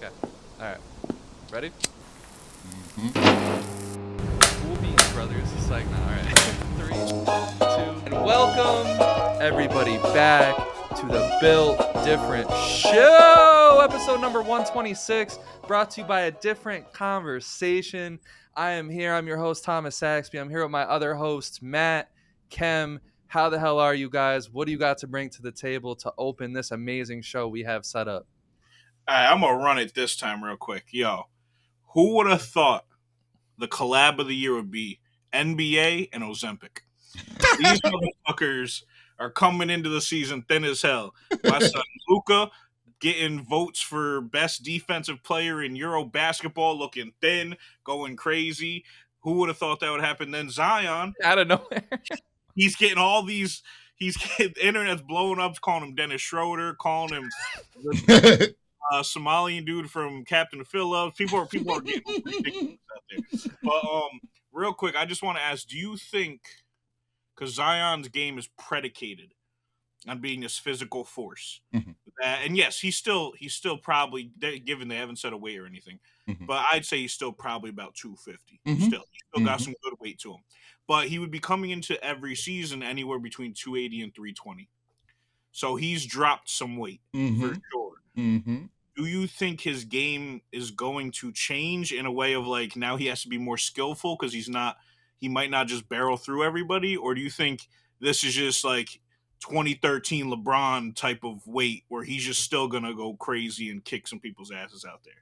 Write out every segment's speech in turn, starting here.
Okay. All right. Ready? Mhm. Cool beans, brothers. It's like, nah, all right. 3, 2, and welcome everybody back to the Built Different Show, episode number 126, brought to you by A Different Conversation. I am here. I'm your host, Thomas Saxby. I'm here with my other hosts, Matt, Kem. How the hell are you guys? What do you got to bring to the table to open this amazing show we have set up? All right, I'm gonna run it this time real quick. Yo, who would have thought the collab of the year would be NBA and Ozempic? These motherfuckers are coming into the season thin as hell. My son Luca getting votes for best defensive player in Euro basketball, looking thin, going crazy. Who would have thought that would happen? Then Zion, Out of nowhere. he's getting all these. He's getting the internet's blowing up, calling him Dennis Schroeder, calling him Somalian dude from Captain Phillips. People are getting ridiculous out there. But real quick, I just want to ask: do you think, because Zion's game is predicated on being this physical force, Mm-hmm. and yes, he's still probably, given they haven't set a weight or anything, but I'd say he's still probably about 250. Still, he still got some good weight to him. But he would be coming into every season anywhere between 280 and 320. So he's dropped some weight for sure. Do you think his game is going to change in a way of like now he has to be more skillful because he might not just barrel through everybody? Or do you think this is just like 2013 LeBron type of weight where he's just still going to go crazy and kick some people's asses out there?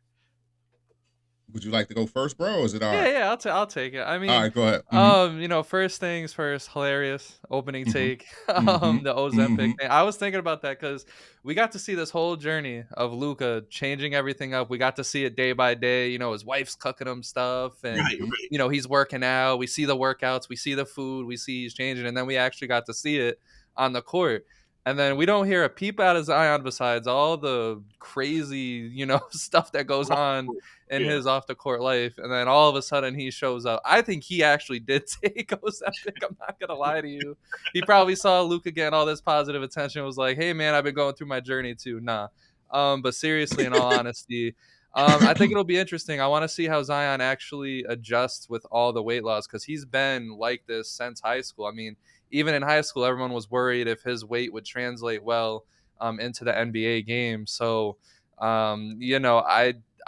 Would you like to go first, bro? Or is it all right? Yeah, I'll take it. I All mean, right, go ahead. first things first, hilarious opening Mhm. take. Mhm. The Ozempic Mhm. thing. I was thinking about that because we got to see this whole journey of Luca changing everything up. We got to see it day by day. His wife's cooking him stuff, and Right, right. he's working out. We see the workouts, we see the food, we see he's changing, and then we actually got to see it on the court. And then we don't hear a peep out of Zion besides all the crazy, stuff that goes on in Yeah. his off the court life, and then all of a sudden he shows up. I think he actually did take Ozempic. I'm not gonna lie to you. He probably saw Luka getting all this positive attention, was like, "Hey man, I've been going through my journey too." Nah, but seriously, in all honesty, I think it'll be interesting. I want to see how Zion actually adjusts with all the weight loss because he's been like this since high school. I mean, even in high school, everyone was worried if his weight would translate well into the NBA game. So,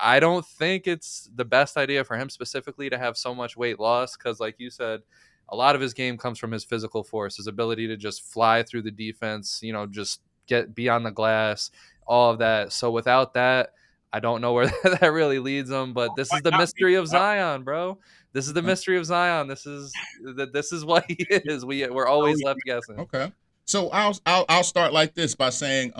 I don't think it's the best idea for him specifically to have so much weight loss because, like you said, a lot of his game comes from his physical force, his ability to just fly through the defense, just be on the glass, all of that. So without that, I don't know where that really leads him. But this is Might the not be. mystery of Zion, bro. This is the Okay. mystery of Zion. This is what he is. We're always left guessing. Okay. So I'll start like this by saying,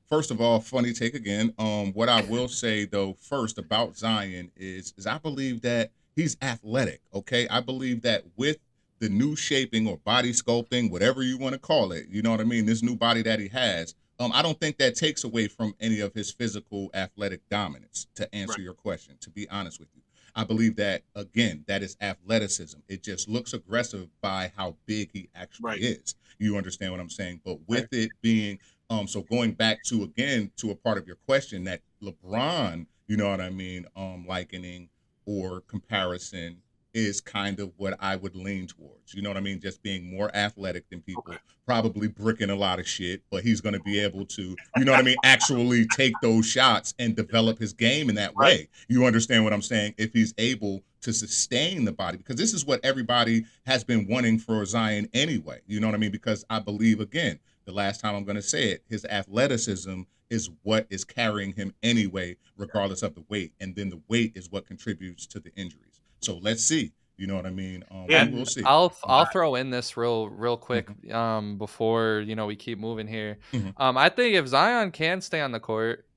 first of all, funny take again. What I will say though, first about Zion is I believe that he's athletic. Okay. I believe that with the new shaping or body sculpting, whatever you want to call it, you know what I mean? This new body that he has. I don't think that takes away from any of his physical athletic dominance, to answer Right. your question, to be honest with you. I believe that again, that is athleticism. It just looks aggressive by how big he actually Right. is. You understand what I'm saying? But Right. with it being so going back to again to a part of your question that LeBron, you know what I mean, likening or comparison is kind of what I would lean towards. You know what I mean? Just being more athletic than people, Okay. probably bricking a lot of shit, but he's going to be able to, you know what I mean, actually take those shots and develop his game in that Right. way. You understand what I'm saying? If he's able to sustain the body, because this is what everybody has been wanting for Zion anyway. You know what I mean? Because I believe, again, the last time I'm going to say it, his athleticism is what is carrying him anyway, regardless of the weight. And then the weight is what contributes to the injuries. So let's see. You know what I mean? Yeah. We will And see. I'll throw in this real quick Mhm. before we keep moving here. Mhm. I think if Zion can stay on the court,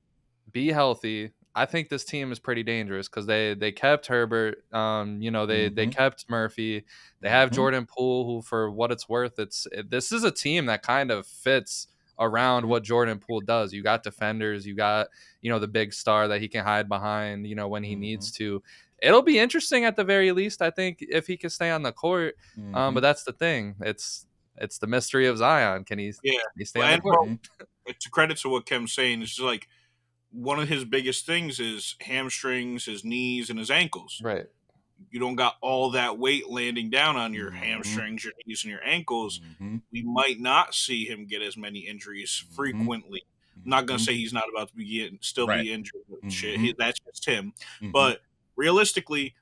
be healthy, I think this team is pretty dangerous because they kept Herbert, they Mhm. kept Murphy, they have Mhm. Jordan Poole, who for what it's worth, this is a team that kind of fits around what Jordan Poole does. You got defenders, you got the big star that he can hide behind, when he needs Mhm. to. It'll be interesting at the very least, I think, if he can stay on the court. But Mhm. that's the thing. It's the mystery of Zion. Can he Yeah. stay Well, on the and court? bro, Mhm. it's a credit to what Kim's saying. It's just like one of his biggest things is hamstrings, his knees, and his ankles. Right. You don't got all that weight landing down on your hamstrings, your knees, and your ankles. We might not see him get as many injuries frequently. I'm not gonna say he's not about to be injured. Shit, that's just him. But realistically,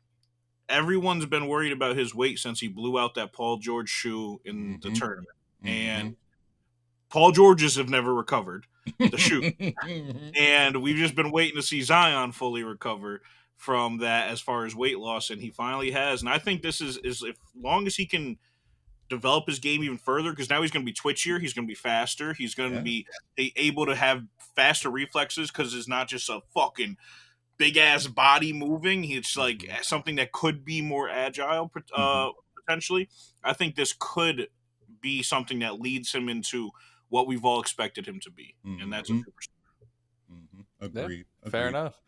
everyone's been worried about his weight since he blew out that Paul George shoe in the tournament, and Paul Georges have never recovered the shoe, and we've just been waiting to see Zion fully recover from that as far as weight loss, and he finally has. And I think this is if long as he can develop his game even further, because now he's going to be twitchier, he's going to be faster, he's going to be able to have faster reflexes because it's not just a fucking big ass body moving. It's like something that could be more agile potentially. I think this could be something that leads him into what we've all expected him to be, and that's a superstar. Agreed. Fair enough.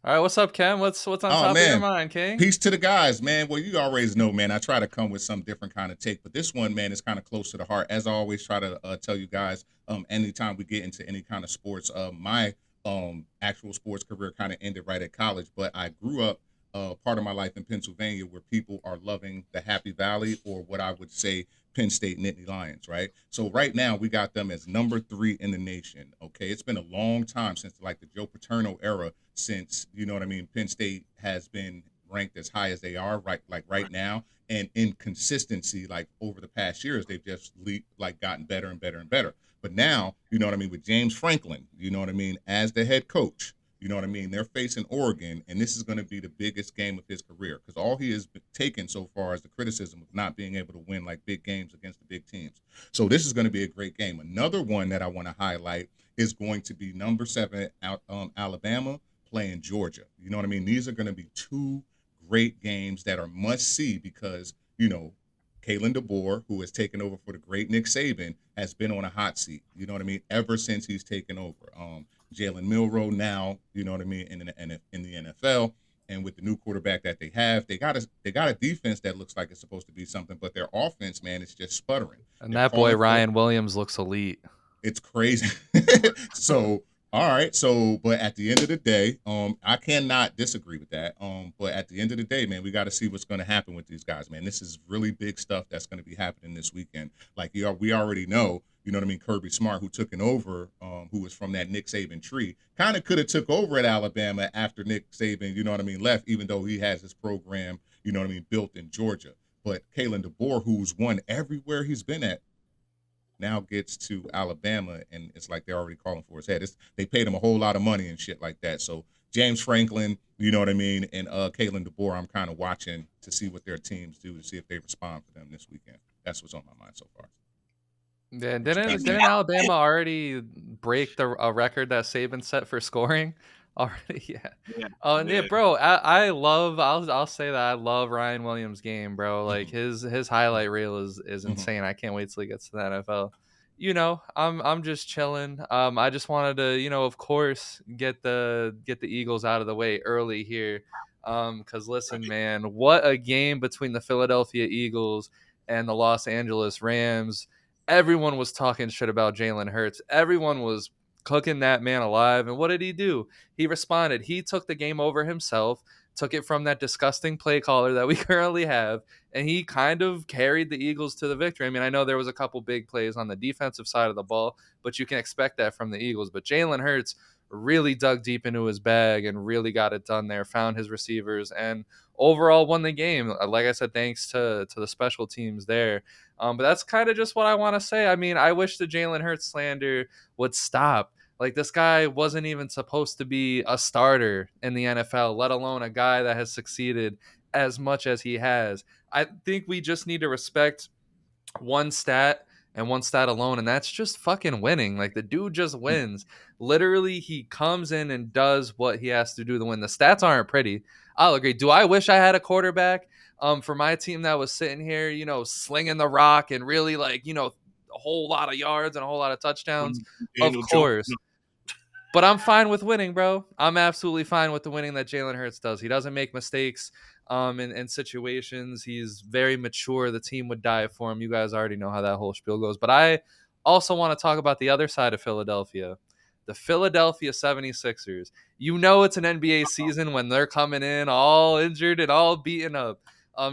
All right, what's up, Ken? What's on top of your mind, King? Peace to the guys, man. Well, you always know, man, I try to come with some different kind of take, but this one, man, is kind of close to the heart. As I always try to tell you guys, anytime we get into any kind of sports, my actual sports career kind of ended right at college, but I grew up part of my life in Pennsylvania where people are loving the Happy Valley, or what I would say Penn State Nittany Lions, right? So right now we got them as number 3 in the nation. Okay, it's been a long time since like the Joe Paterno era, since, you know what I mean, Penn State has been ranked as high as they are right now, and in consistency, like over the past years, they've just gotten better and better and better. But now, you know what I mean, with James Franklin, you know what I mean, as the head coach, you know what I mean, they're facing Oregon, and this is going to be the biggest game of his career, because all he has taken so far is the criticism of not being able to win like big games against the big teams. So this is going to be a great game. Another one that I want to highlight is going to be number 7 Alabama playing Georgia. You know what I mean? These are going to be 2 great games that are must see, because, you know, Kalen DeBoer, who has taken over for the great Nick Saban, has been on a hot seat, you know what I mean, ever since he's taken over. Jalen Milroe now, you know what I mean, in the NFL, and with the new quarterback that they have, they got a defense that looks like it's supposed to be something, but their offense, man, is just sputtering. And that boy Ryan Williams looks elite. It's crazy. So, all right. So, but at the end of the day, I cannot disagree with that. But at the end of the day, man, we got to see what's going to happen with these guys, man. This is really big stuff that's going to be happening this weekend. Like we already know, you know what I mean, Kirby Smart, who took it over, who was from that Nick Saban tree, kind of could have took over at Alabama after Nick Saban, you know what I mean, left, even though he has his program, you know what I mean, built in Georgia. But Kalen DeBoer, who's won everywhere he's been at, now gets to Alabama, and it's like they're already calling for his head. They paid him a whole lot of money and shit like that. So James Franklin, you know what I mean, and Kalen DeBoer, I'm kind of watching to see what their teams do, to see if they respond for them this weekend. That's what's on my mind so far. Yeah, didn't Alabama already break a record that Saban set for scoring? Already, yeah. Oh, and yeah, bro, I'll say that I love Ryan Williams' game, bro. Like his highlight reel is insane. I can't wait till he gets to the NFL. You know, I'm just chilling. I just wanted to, you know, of course, get the Eagles out of the way early here. Because listen, man, what a game between the Philadelphia Eagles and the Los Angeles Rams. Everyone was talking shit about Jalen Hurts. Everyone was cooking that man alive. And what did he do? He responded. He took the game over himself, took it from that disgusting play caller that we currently have, and he kind of carried the Eagles to the victory. I mean, I know there was a couple big plays on the defensive side of the ball, but you can expect that from the Eagles. But Jalen Hurts really dug deep into his bag and really got it done there, found his receivers, and overall won the game. Like I said, thanks to the special teams there. But that's kind of just what I want to say. I mean, I wish the Jalen Hurts slander would stop. Like, this guy wasn't even supposed to be a starter in the NFL, let alone a guy that has succeeded as much as he has. I think we just need to respect one stat and one stat alone, and that's just fucking winning. Like, the dude just wins. Literally, he comes in and does what he has to do to win. The stats aren't pretty. I'll agree. Do I wish I had a quarterback for my team that was sitting here, you know, slinging the rock and really, like, you know, a whole lot of yards and a whole lot of touchdowns? Of course. But I'm fine with winning, bro. I'm absolutely fine with the winning that Jalen Hurts does. He doesn't make mistakes in situations. He's very mature. The team would die for him. You guys already know how that whole spiel goes. But I also want to talk about the other side of Philadelphia. The Philadelphia 76ers. You know it's an NBA season when they're coming in all injured and all beaten up.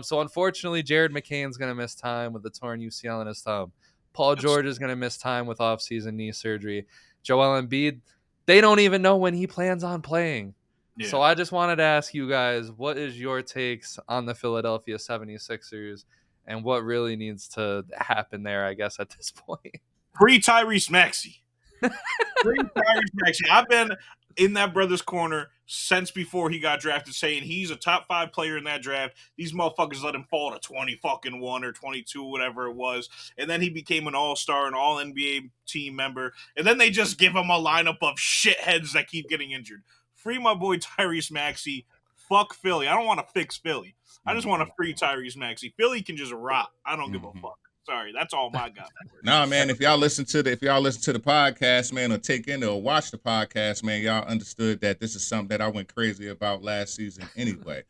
So unfortunately, Jared McCain's going to miss time with the torn UCL in his thumb. Paul George is going to miss time with offseason knee surgery. Joel Embiid, they don't even know when he plans on playing. Yeah. So I just wanted to ask you guys, what is your takes on the Philadelphia 76ers and what really needs to happen there, I guess, at this point? Free Tyrese Maxey. Free Tyrese Maxey. I've been in that brother's corner since before he got drafted, saying he's a top 5 player in that draft. These motherfuckers let him fall to 20-1 or 22, whatever it was. And then he became an all-star, an all-NBA team member. And then they just give him a lineup of shitheads that keep getting injured. Free my boy Tyrese Maxey. Fuck Philly. I don't want to fix Philly. I just want to free Tyrese Maxey. Philly can just rot. I don't give a fuck. Sorry, that's all my God. Nah, man. If y'all listen to the podcast, man, or take in or watch the podcast, man, y'all understood that this is something that I went crazy about last season anyway.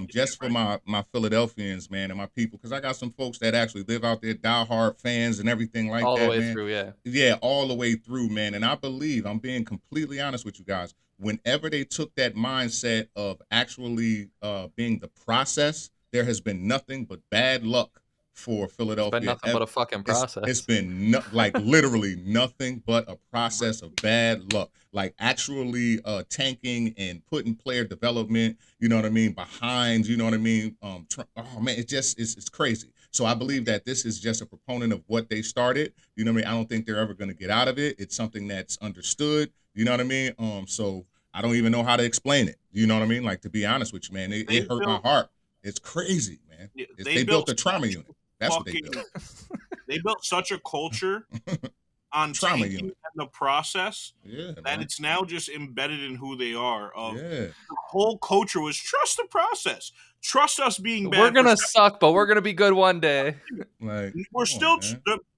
Just for my Philadelphians, man, and my people, because I got some folks that actually live out there, diehard fans and everything like all that. All the way man. through, yeah. Yeah, all the way through, man. And I believe, I'm being completely honest with you guys, whenever they took that mindset of actually being the process, there has been nothing but bad luck for Philadelphia. It's been nothing but a fucking process. It's been literally nothing but a process of bad luck. Like actually tanking and putting player development, you know what I mean, behind, you know what I mean. Oh man, it's crazy. So I believe that this is just a proponent of what they started. You know what I mean? I don't think they're ever going to get out of it. It's something that's understood. You know what I mean? So I don't even know how to explain it. You know what I mean? Like, to be honest with you, man, it hurt my heart. It's crazy, man. Yeah, they built a trauma unit. That's what they built. They built such a culture on trauma unit and the process that it's now just embedded in who they are. The whole culture was trust the process. Trust us being bad. We're gonna suck, but we're gonna be good one day. Like, we're still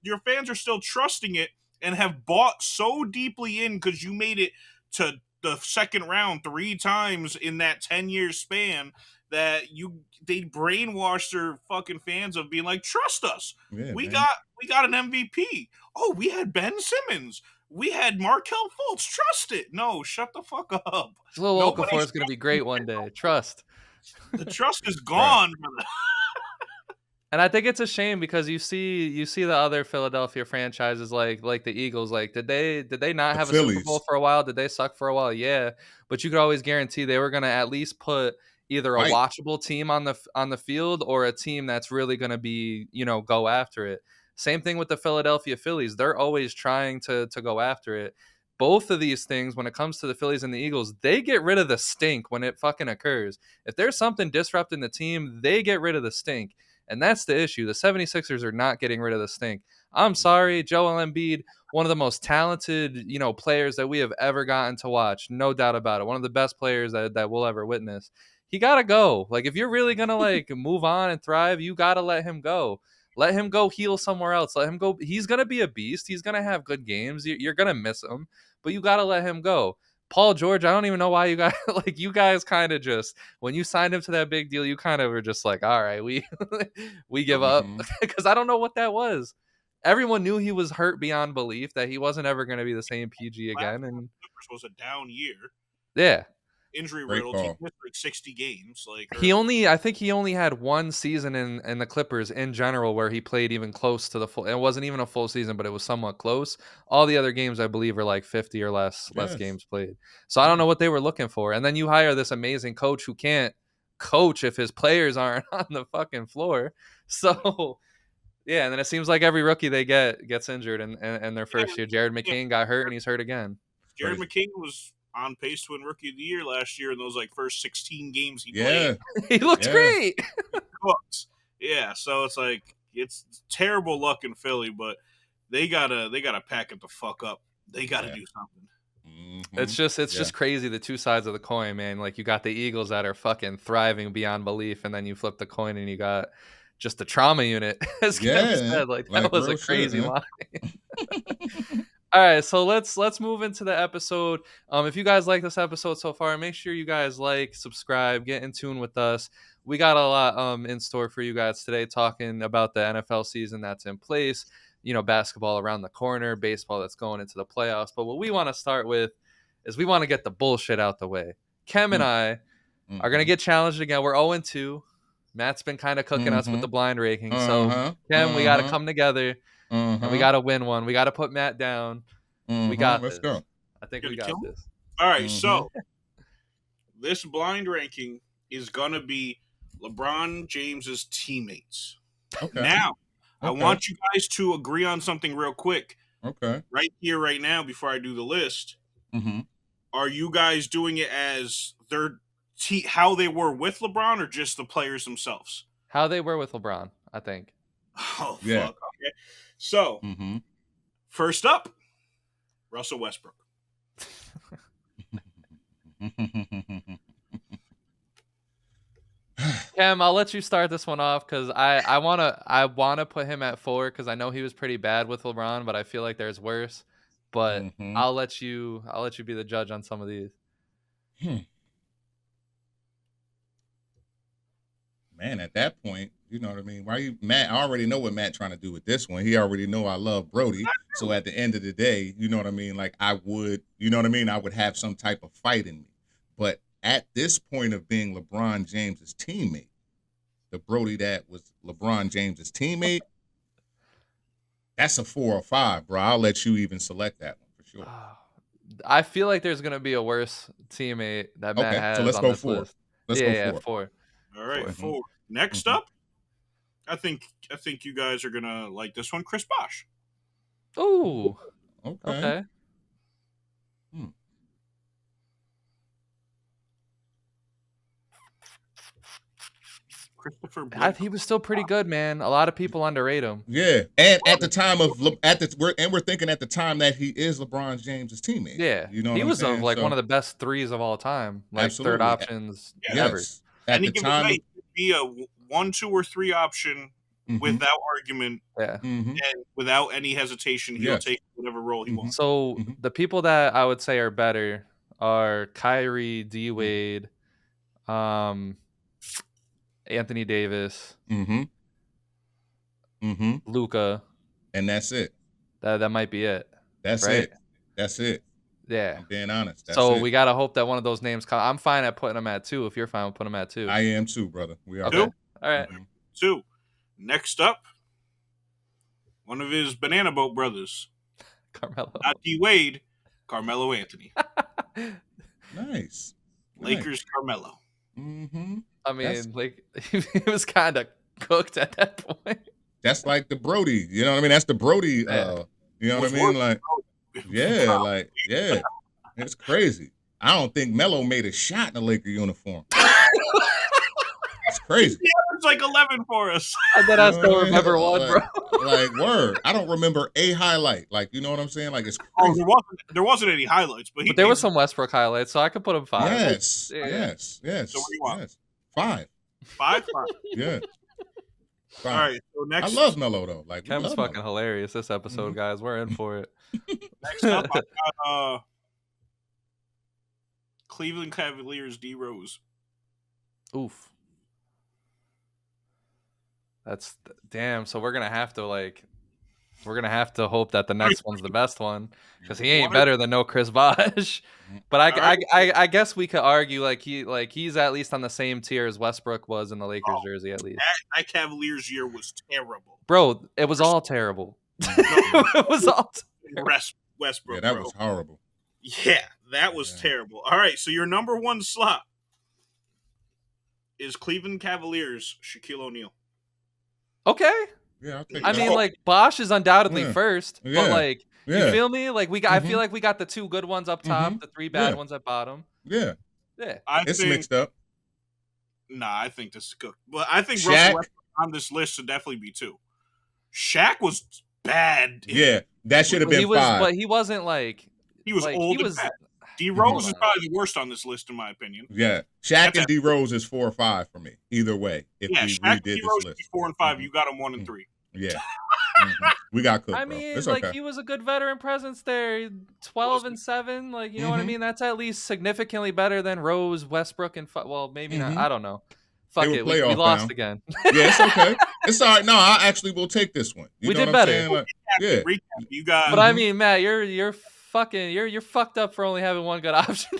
your fans are still trusting it and have bought so deeply in because you made it to the second round 3 times in that 10-year span that they brainwashed their fucking fans of being like, trust us. We got an MVP. Oh, we had Ben Simmons. We had Markelle Fultz. Trust it. No, shut the fuck up. Little Okafor is going to be great one day. Trust. The trust is gone. Right. And I think it's a shame because you see the other Philadelphia franchises like the Eagles. Like, did they not have a Super Bowl for a while? Did they suck for a while? Yeah, but you could always guarantee they were going to at least put either a watchable team on the field or a team that's really going to be, go after it. Same thing with the Philadelphia Phillies. They're always trying to go after it. Both of these things, when it comes to the Phillies and the Eagles, they get rid of the stink when it fucking occurs. If there's something disrupting the team, they get rid of the stink. And that's the issue. The 76ers are not getting rid of the stink. I'm sorry, Joel Embiid, one of the most talented, players that we have ever gotten to watch. No doubt about it. One of the best players that we'll ever witness. He got to go. Like, if you're really going to, move on and thrive, you got to let him go. Let him go heal somewhere else. Let him go. He's going to be a beast. He's going to have good games. You're going to miss him, but you got to let him go. Paul George, I don't even know why you guys you guys kind of just, when you signed him to that big deal, you kind of were just like, all right, we give up, because I don't know what that was. Everyone knew he was hurt beyond belief, that he wasn't ever going to be the same PG again. And Clippers was a down year. Yeah. Injury riddled. He missed 60 games. I think he only had one season in the Clippers in general where he played even close to the full. It wasn't even a full season, but it was somewhat close. All the other games, I believe, are 50 or less games played. So I don't know what they were looking for. And then you hire this amazing coach who can't coach if his players aren't on the fucking floor. So yeah, and then it seems like every rookie they gets injured in their first year. Jared McCain got hurt and he's hurt again. Jared McCain was on pace to win Rookie of the Year last year in those first 16 games he played. He looked great. Yeah, so it's terrible luck in Philly, but they gotta pack it the fuck up. They gotta do something. Mm-hmm. It's just crazy, the two sides of the coin, man. Like, you got the Eagles that are fucking thriving beyond belief, and then you flip the coin and you got just the trauma unit, as Kevin said. That was a crazy line. All right, so let's move into the episode. If you guys like this episode so far, make sure you guys subscribe, get in tune with us. We got a lot in store for you guys today, talking about the NFL season that's in place, basketball around the corner, baseball that's going into the playoffs. But what we want to start with is we want to get the bullshit out the way. Kem and I are going to get challenged again. We're 0-2. Matt's been kind of cooking us with the blind ranking. So, Kem, we got to come together and we got to win one. We got to put Matt down. We got Let's this. go. I think we got this. All right, so this blind ranking is going to be LeBron James's teammates. Okay. Now, I want you guys to agree on something real quick. Okay. Right here, right now, before I do the list. Are you guys doing it as their how they were with LeBron or just the players themselves? How they were with LeBron, I think. Oh, fuck. Okay. So, first up, Russell Westbrook. Cam, I'll let you start this one off because I wanna put him at 4 because I know he was pretty bad with LeBron, but I feel like there's worse. But I'll let you be the judge on some of these. Man, at that point, you know what I mean? Matt, I already know what Matt trying to do with this one. He already know I love Brody. So at the end of the day, you know what I mean? Like I would have some type of fight in me. But at this point of being LeBron James's teammate, the Brody that was LeBron James's teammate, that's a 4 or 5, bro. I'll let you even select that one for sure. I feel like there's gonna be a worse teammate that Matt has. So let's on go this 4. list. Let's go 4. All right, 4. Next up, I think you guys are gonna like this one, Chris Bosh. Ooh. Okay. Christopher Blake. He was still pretty good, man. A lot of people underrate him. Yeah, and at the time of we're thinking at the time that he is LeBron James's teammate. Yeah, you know he was saying? one of the best threes of all time, like Absolutely. third options ever. At the time, he could be a 1, 2, or 3 option without argument. Yeah, and without any hesitation, he'll take whatever role he wants. So the people that I would say are better are Kyrie, D Wade, Anthony Davis, Luka, and that's it. That might be it. That's right? it. That's it. Yeah. I'm being honest. That's so it. we gotta hope that one of those names comes. I'm fine at putting them at 2 if you're fine with putting them at 2. I am too, brother. We are. Okay. All right. 2. Next up, one of his banana boat brothers, Carmelo. Not D Wade, Carmelo Anthony. Nice. Lakers Carmelo. I mean, he was kind of cooked at that point. That's like the Brody. You know what I mean? That's the Brody. You know what I mean? Like, yeah. It's crazy. I don't think Melo made a shot in a Laker uniform. It's crazy. He averaged like 11 for us. And then I still remember one, bro. Like, word. I don't remember a highlight. Like, you know what I'm saying? Like, it's crazy. There wasn't any highlights, but there was some Westbrook highlights, so I could put him 5. Yes. So what do you want? Yes. 5. 5? Yeah. 5. All right. So next, I love Melo though. Like, Kem's fucking hilarious this episode, guys. We're in for it. Next up, I got Cleveland Cavaliers D Rose. Oof. That's damn. So we're gonna have to hope that the next one's the best one because he ain't better than no Chris Bosh. But I guess we could argue he's at least on the same tier as Westbrook was in the Lakers jersey at least. That Cavaliers year was terrible, bro. It was all terrible. It was all terrible. Westbrook. Yeah, that was horrible. Yeah, that was terrible. All right, so your number 1 slot is Cleveland Cavaliers Shaquille O'Neal. Okay. Yeah, I'll take I that. mean, like Bosh is undoubtedly first, but like, you feel me? Like I feel like we got the 2 good ones up top, the 3 bad ones at bottom. Yeah. It's mixed up. Nah, I think this is good. Well, I think Russell Westbrook on this list should definitely be 2. Shaq was bad. Yeah, that should have been 5. But he wasn't like he was old and bad. D Rose is probably the worst on this list in my opinion. Yeah, Shaq and D Rose is 4 or 5 for me. Either way, if we Shaq redid and D this Rose list, 4 and 5. You got them 1 and 3. Yeah. We got cooked. I mean, it's like okay. he was a good veteran presence there. 12 and 7, like you know what I mean. That's at least significantly better than Rose, Westbrook, and maybe not. I don't know. Fuck were it. We playoff lost bound. again. Yeah, it's okay. It's all right. No, I actually will take this one. You We know did what I'm better. saying? Like, yeah. Recap. You got. But I mean, Matt, you're fucked up for only having one good option.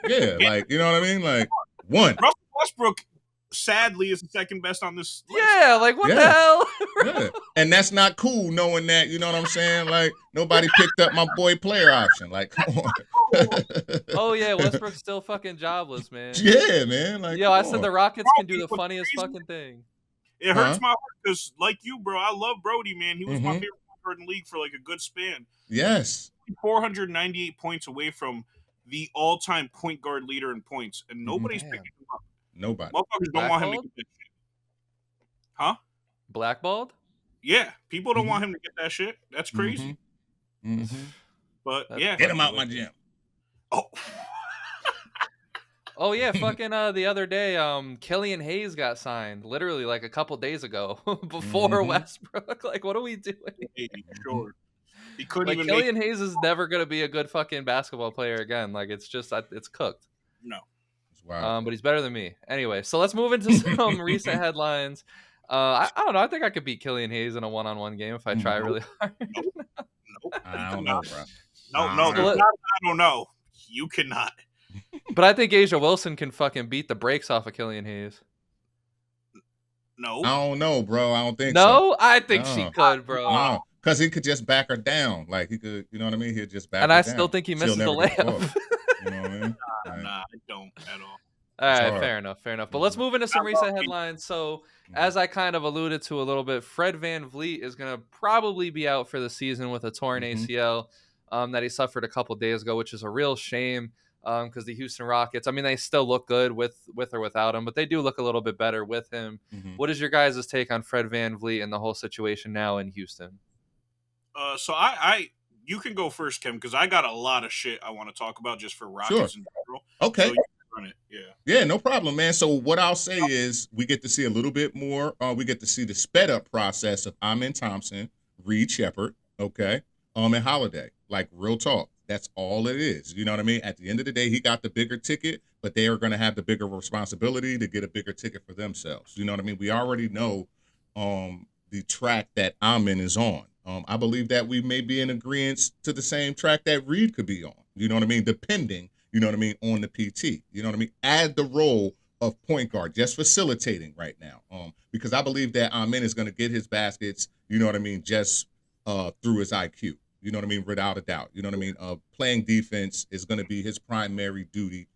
Yeah, like, you know what I mean? Like, one. Russell Westbrook, sadly, is the second best on this list. Yeah, like what the Yeah. hell? Yeah. And that's not cool knowing that, you know what I'm saying? Like, nobody picked up my boy player option. Like, come on. Oh yeah, Westbrook's still fucking jobless, man. Yeah, man. Like, Yo, I come said on. the Rockets can do the What's funniest crazy? fucking thing. It hurts my heart because, like you, bro, I love Brody, man. He was my Mhm. favorite player in the league for like a good span. Yes. 498 points away from the all-time point guard leader in points, and nobody's Damn. picking him up. Nobody. Motherfuckers don't want him to get that shit. Huh? Blackballed? Yeah, people don't Mhm. want him to get that shit. That's crazy. Mhm. But That's yeah, Get him out my gym. Oh, Oh yeah, fucking the other day, Killian Hayes got signed literally like a couple days ago before Mhm. Westbrook. Like, what are we doing? hey, sure. He couldn't Like even Killian make. Hayes is never gonna be a good fucking basketball player again. Like it's just it's cooked. No. It's wild. But he's better than me. Anyway, so let's move into some recent headlines. I don't know. I think I could beat Killian Hayes in a one-on-one game if I try really hard. Nope. I don't know, bro. No, So I don't know. You cannot. But I think Asia Wilson can fucking beat the brakes off of Killian Hayes. No. I don't know, bro. I don't think so. No, I think she No. could, bro. No, because he could just back her down. Like, he could, you know what I mean? He'd just back And her I down. still think he She'll misses the never get the ball. layup. You know what I mean? Like, Nah, I don't at all. All right, hard. fair enough. But let's move into some recent headlines. So, as I kind of alluded to a little bit, Fred VanVleet is going to probably be out for the season with a torn ACL that he suffered a couple days ago, which is a real shame because the Houston Rockets, I mean, they still look good with or without him, but they do look a little bit better with him. What is your guys' take on Fred VanVleet and the whole situation now in Houston? So you can go first, Kim, because I got a lot of shit I want to talk about just for Rockets in general. Okay. So you can run it. Yeah. Yeah, no problem, man. So what I'll say is we get to see a little bit more. We get to see the sped up process of Amen Thompson, Reed Shepard, okay, and Holiday. Like, real talk. That's all it is. You know what I mean? At the end of the day, he got the bigger ticket, but they are going to have the bigger responsibility to get a bigger ticket for themselves. You know what I mean? We already know the track that Amen is on. I believe that we may be in agreement to the same track that Reed could be on. You know what I mean? Depending, you know what I mean, on the PT. You know what I mean? Add the role of point guard, just facilitating right now. Because I believe that Amen is going to get his baskets, you know what I mean, just through his IQ. You know what I mean? Without a doubt. You know what I mean? Playing defense is going to be his primary duty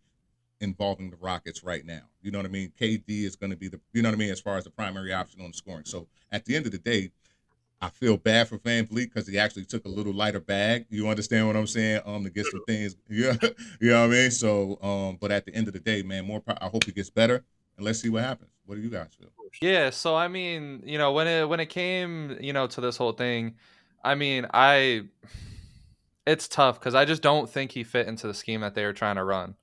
involving the Rockets right now. You know what I mean? KD is going to be the, you know what I mean, as far as the primary option on the scoring. So at the end of the day, I feel bad for VanVleet because he actually took a little lighter bag. You understand what I'm saying? To get some things. Yeah. You know what I mean? So, but at the end of the day, man, I hope he gets better, and let's see what happens. What do you guys feel? Yeah, so I mean, you know, when it came, you know, to this whole thing, I mean, it's tough because I just don't think he fit into the scheme that they were trying to run.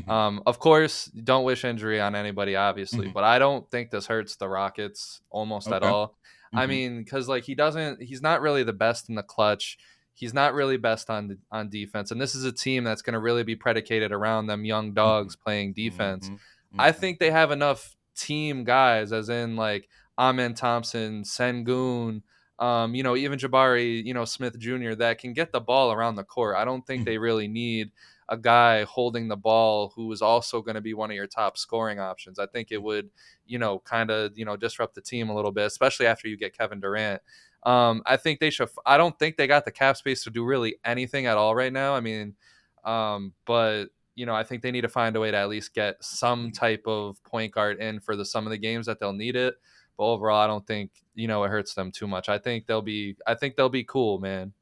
Of course, don't wish injury on anybody, obviously, but I don't think this hurts the Rockets almost at all. I mean, because like he's not really the best in the clutch. He's not really best on defense, and this is a team that's going to really be predicated around them young dogs playing defense. I think they have enough team guys, as in like Amen Thompson, Sengun, you know, even Jabari, you know, Smith Jr., that can get the ball around the court. I don't think they really need a guy holding the ball who is also going to be one of your top scoring options. I think it would, you know, kind of, you know, disrupt the team a little bit, especially after you get Kevin Durant. I think they should. I don't think they got the cap space to do really anything at all right now. I mean, but you know, I think they need to find a way to at least get some type of point guard in for some of the games that they'll need it. But overall, I don't think, you know, it hurts them too much. I think they'll be cool, man.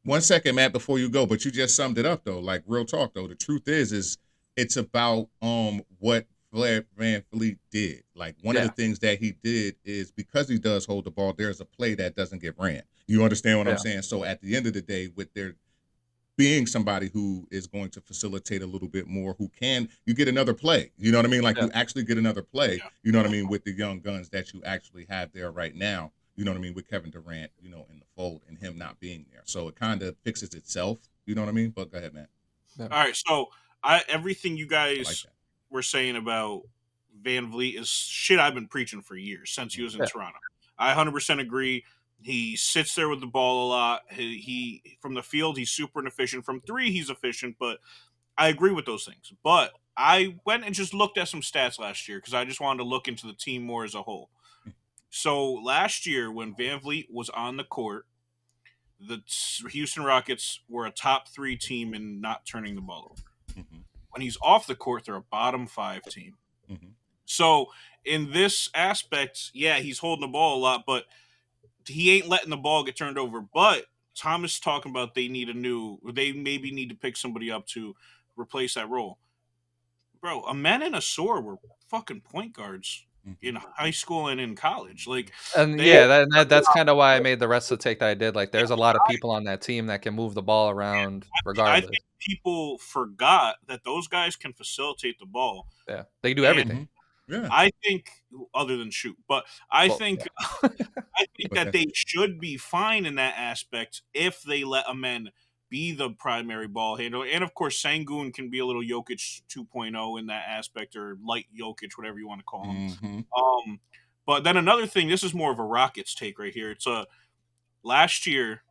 1 second, Matt, before you go, but you just summed it up though. Like, real talk though. The truth is it's about what Fred VanVleet did. Like, one of the things that he did is because he does hold the ball, there's a play that doesn't get ran. You understand what I'm saying? So at the end of the day, with there being somebody who is going to facilitate a little bit more, you get another play. You know what I mean? Like, you actually get another play, you know what I mean, with the young guns that you actually have there right now. You know what I mean, with Kevin Durant, you know, in the fold and him not being there. So it kind of fixes itself. You know what I mean? But go ahead, man. All right. So everything you guys were saying about VanVleet is shit I've been preaching for years since he was in Toronto. I 100% agree. He sits there with the ball a lot. He from the field, he's super inefficient. From three, he's efficient, but I agree with those things. But I went and just looked at some stats last year because I just wanted to look into the team more as a whole. So last year, when VanVleet was on the court, the Houston Rockets were a top 3 team in not turning the ball over. Mm-hmm. When he's off the court, they're a bottom 5 team. Mm-hmm. So in this aspect, yeah, he's holding the ball a lot, but he ain't letting the ball get turned over. But Thomas talking about they maybe need to pick somebody up to replace that role. Bro, Amen and Asor were fucking point guards in high school and in college. That's kind of why I made the rest of the take that I did. Like, there's a lot of people on that team that can move the ball around regardless. I think people forgot that those guys can facilitate the ball. Yeah, they do everything. Yeah. I think, other than shoot, but I think that they should be fine in that aspect if they let Amen be the primary ball handler. And of course, Sengun can be a little Jokic 2.0 in that aspect, or light Jokic, whatever you want to call him. Mm-hmm. But then another thing, this is more of a Rockets take right here. It's last year,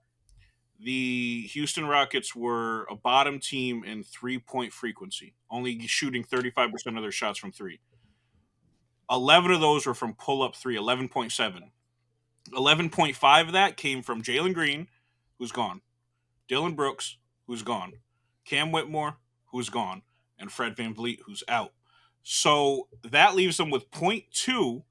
the Houston Rockets were a bottom team in 3-point frequency, only shooting 35% of their shots from 3. 11 of those were from pull-up 3, 11.7. 11.5 of that came from Jalen Green, who's gone, Dylan Brooks, who's gone, Cam Whitmore, who's gone, and Fred VanVleet, who's out. So that leaves them with 0.2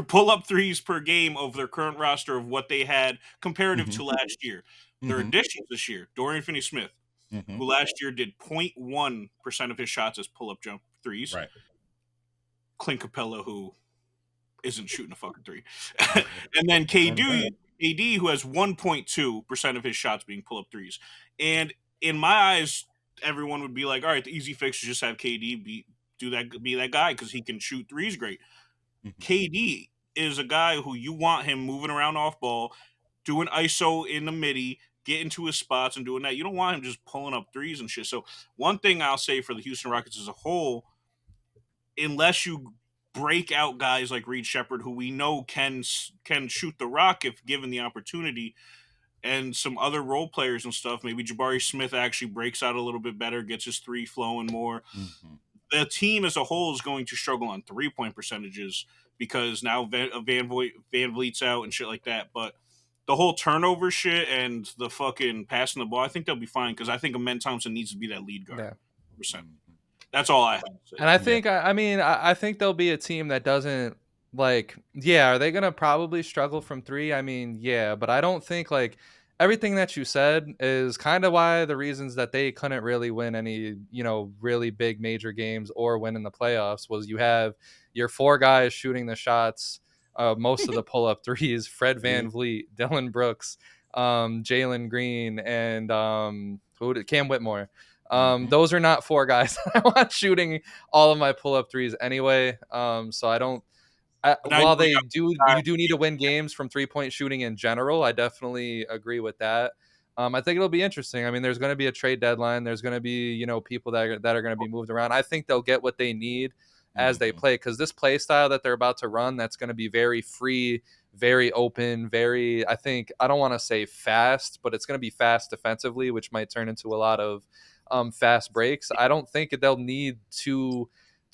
pull-up threes per game of their current roster of what they had comparative to last year. Their additions this year, Dorian Finney-Smith, who last year did 0.1% of his shots as pull-up jump threes. Right. Clint Capella, who isn't shooting a fucking 3. And then KD, who has 1.2% of his shots being pull-up threes. And in my eyes, everyone would be like, all right, the easy fix is just have KD be that guy because he can shoot threes great. KD is a guy who you want him moving around off ball, doing ISO in the midi, getting to his spots and doing that. You don't want him just pulling up threes and shit. So one thing I'll say for the Houston Rockets as a whole, unless you break out guys like Reed Shepherd, who we know can shoot the rock if given the opportunity, and some other role players and stuff, maybe Jabari Smith actually breaks out a little bit better, gets his 3 flowing more. The team as a whole is going to struggle on 3-point percentages because now VanVleet's out and shit like that. But the whole turnover shit and the fucking passing the ball, I think they'll be fine because I think Amen Thompson needs to be that lead guard. Yeah. That's all I have to say. And I think, I think there'll be a team that doesn't, like, are they going to probably struggle from 3? I mean, yeah, but I don't think, like, everything that you said is kind of why the reasons that they couldn't really win any, really big major games or win in the playoffs was you have your 4 guys shooting the shots, most of the pull-up threes, Fred VanVleet, Dylan Brooks, Jalen Green, and Cam Whitmore. Those are not 4 guys that I want shooting all of my pull-up threes anyway. So I don't. While you do need to win games from 3-point shooting in general, I definitely agree with that. I think it'll be interesting. I mean, there's going to be a trade deadline. There's going to be people that are going to be moved around. I think they'll get what they need as they play, because this play style that they're about to run, that's going to be very free, very open, very, I don't want to say fast, but it's going to be fast defensively, which might turn into a lot of fast breaks. I don't think they'll need too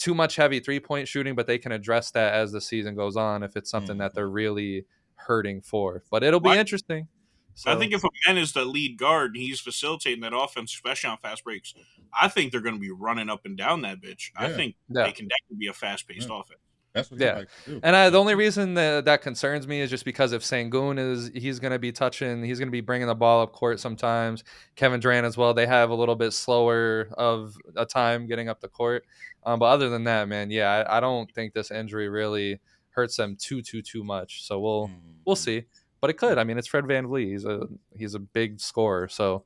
much heavy 3-point shooting, but they can address that as the season goes on if it's something that they're really hurting for. But it'll be interesting. So, I think if Amen is the lead guard and he's facilitating that offense, especially on fast breaks, I think they're going to be running up and down that bitch. Yeah. I think they can definitely be a fast-paced offense. That's what like to do. And the only reason that concerns me is just because if Sengun he's going to be he's going to be bringing the ball up court sometimes. Kevin Durant as well. They have a little bit slower of a time getting up the court. But other than that, man, I don't think this injury really hurts them too much. So we'll see. But it could. I mean, it's Fred VanVleet. He's a big scorer. So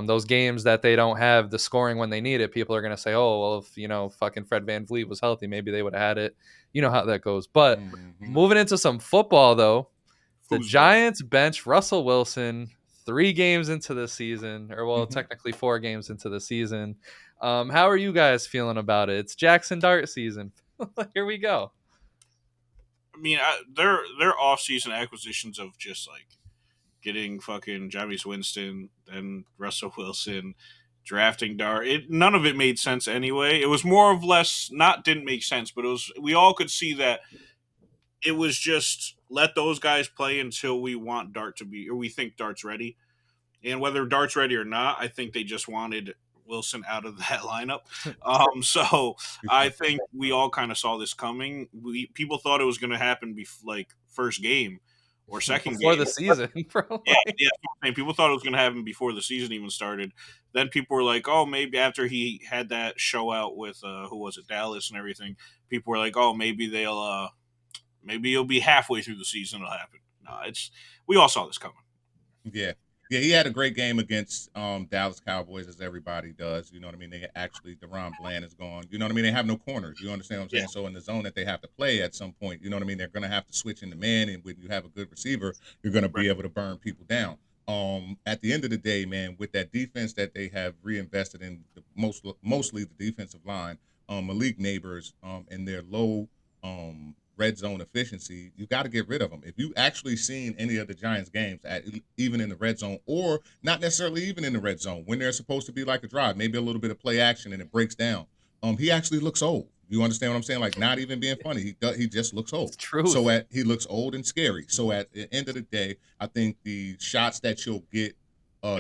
those games that they don't have the scoring when they need it, people are going to say, oh, well, if fucking Fred VanVleet was healthy, maybe they would have had it. You know how that goes. But moving into some football, though, the Giants bench Russell Wilson 3 games into the season, or technically 4 games into the season. How are you guys feeling about it? It's Jackson Dart season. Here we go. I mean, their off-season acquisitions of just like getting fucking Jameis Winston, then Russell Wilson, drafting Dar. None of it made sense anyway. It was more of less not didn't make sense, but it was we all could see that it was just let those guys play until we want Dart to be or we think Dart's ready. And whether Dart's ready or not, I think they just wanted Wilson out of that lineup. So I think we all kind of saw this coming. People thought it was going to happen like first game or second Before game the season, bro. yeah. People thought it was going to happen before the season even started. Then people were like, "Oh, maybe after he had that show out with who was it, Dallas and everything." People were like, "Oh, maybe maybe it'll be halfway through the season. It'll happen." No, we all saw this coming. Yeah. Yeah, he had a great game against Dallas Cowboys, as everybody does. You know what I mean? They actually, Deron Bland is gone. You know what I mean? They have no corners. You understand what I'm saying? So in the zone that they have to play at some point, you know what I mean? They're going to have to switch into man, and when you have a good receiver, you're going to be able to burn people down. At the end of the day, man, with that defense that they have reinvested in, mostly the defensive line, Malik Neighbors, and their low red zone efficiency, you got to get rid of them. If you actually seen any of the Giants games, even in the red zone, or not necessarily even in the red zone, when they're supposed to be like a drive, maybe a little bit of play action and it breaks down, he actually looks old. You understand what I'm saying? Like, not even being funny, he just looks old. It's true. So he looks old and scary. So at the end of the day, I think the shots that you'll get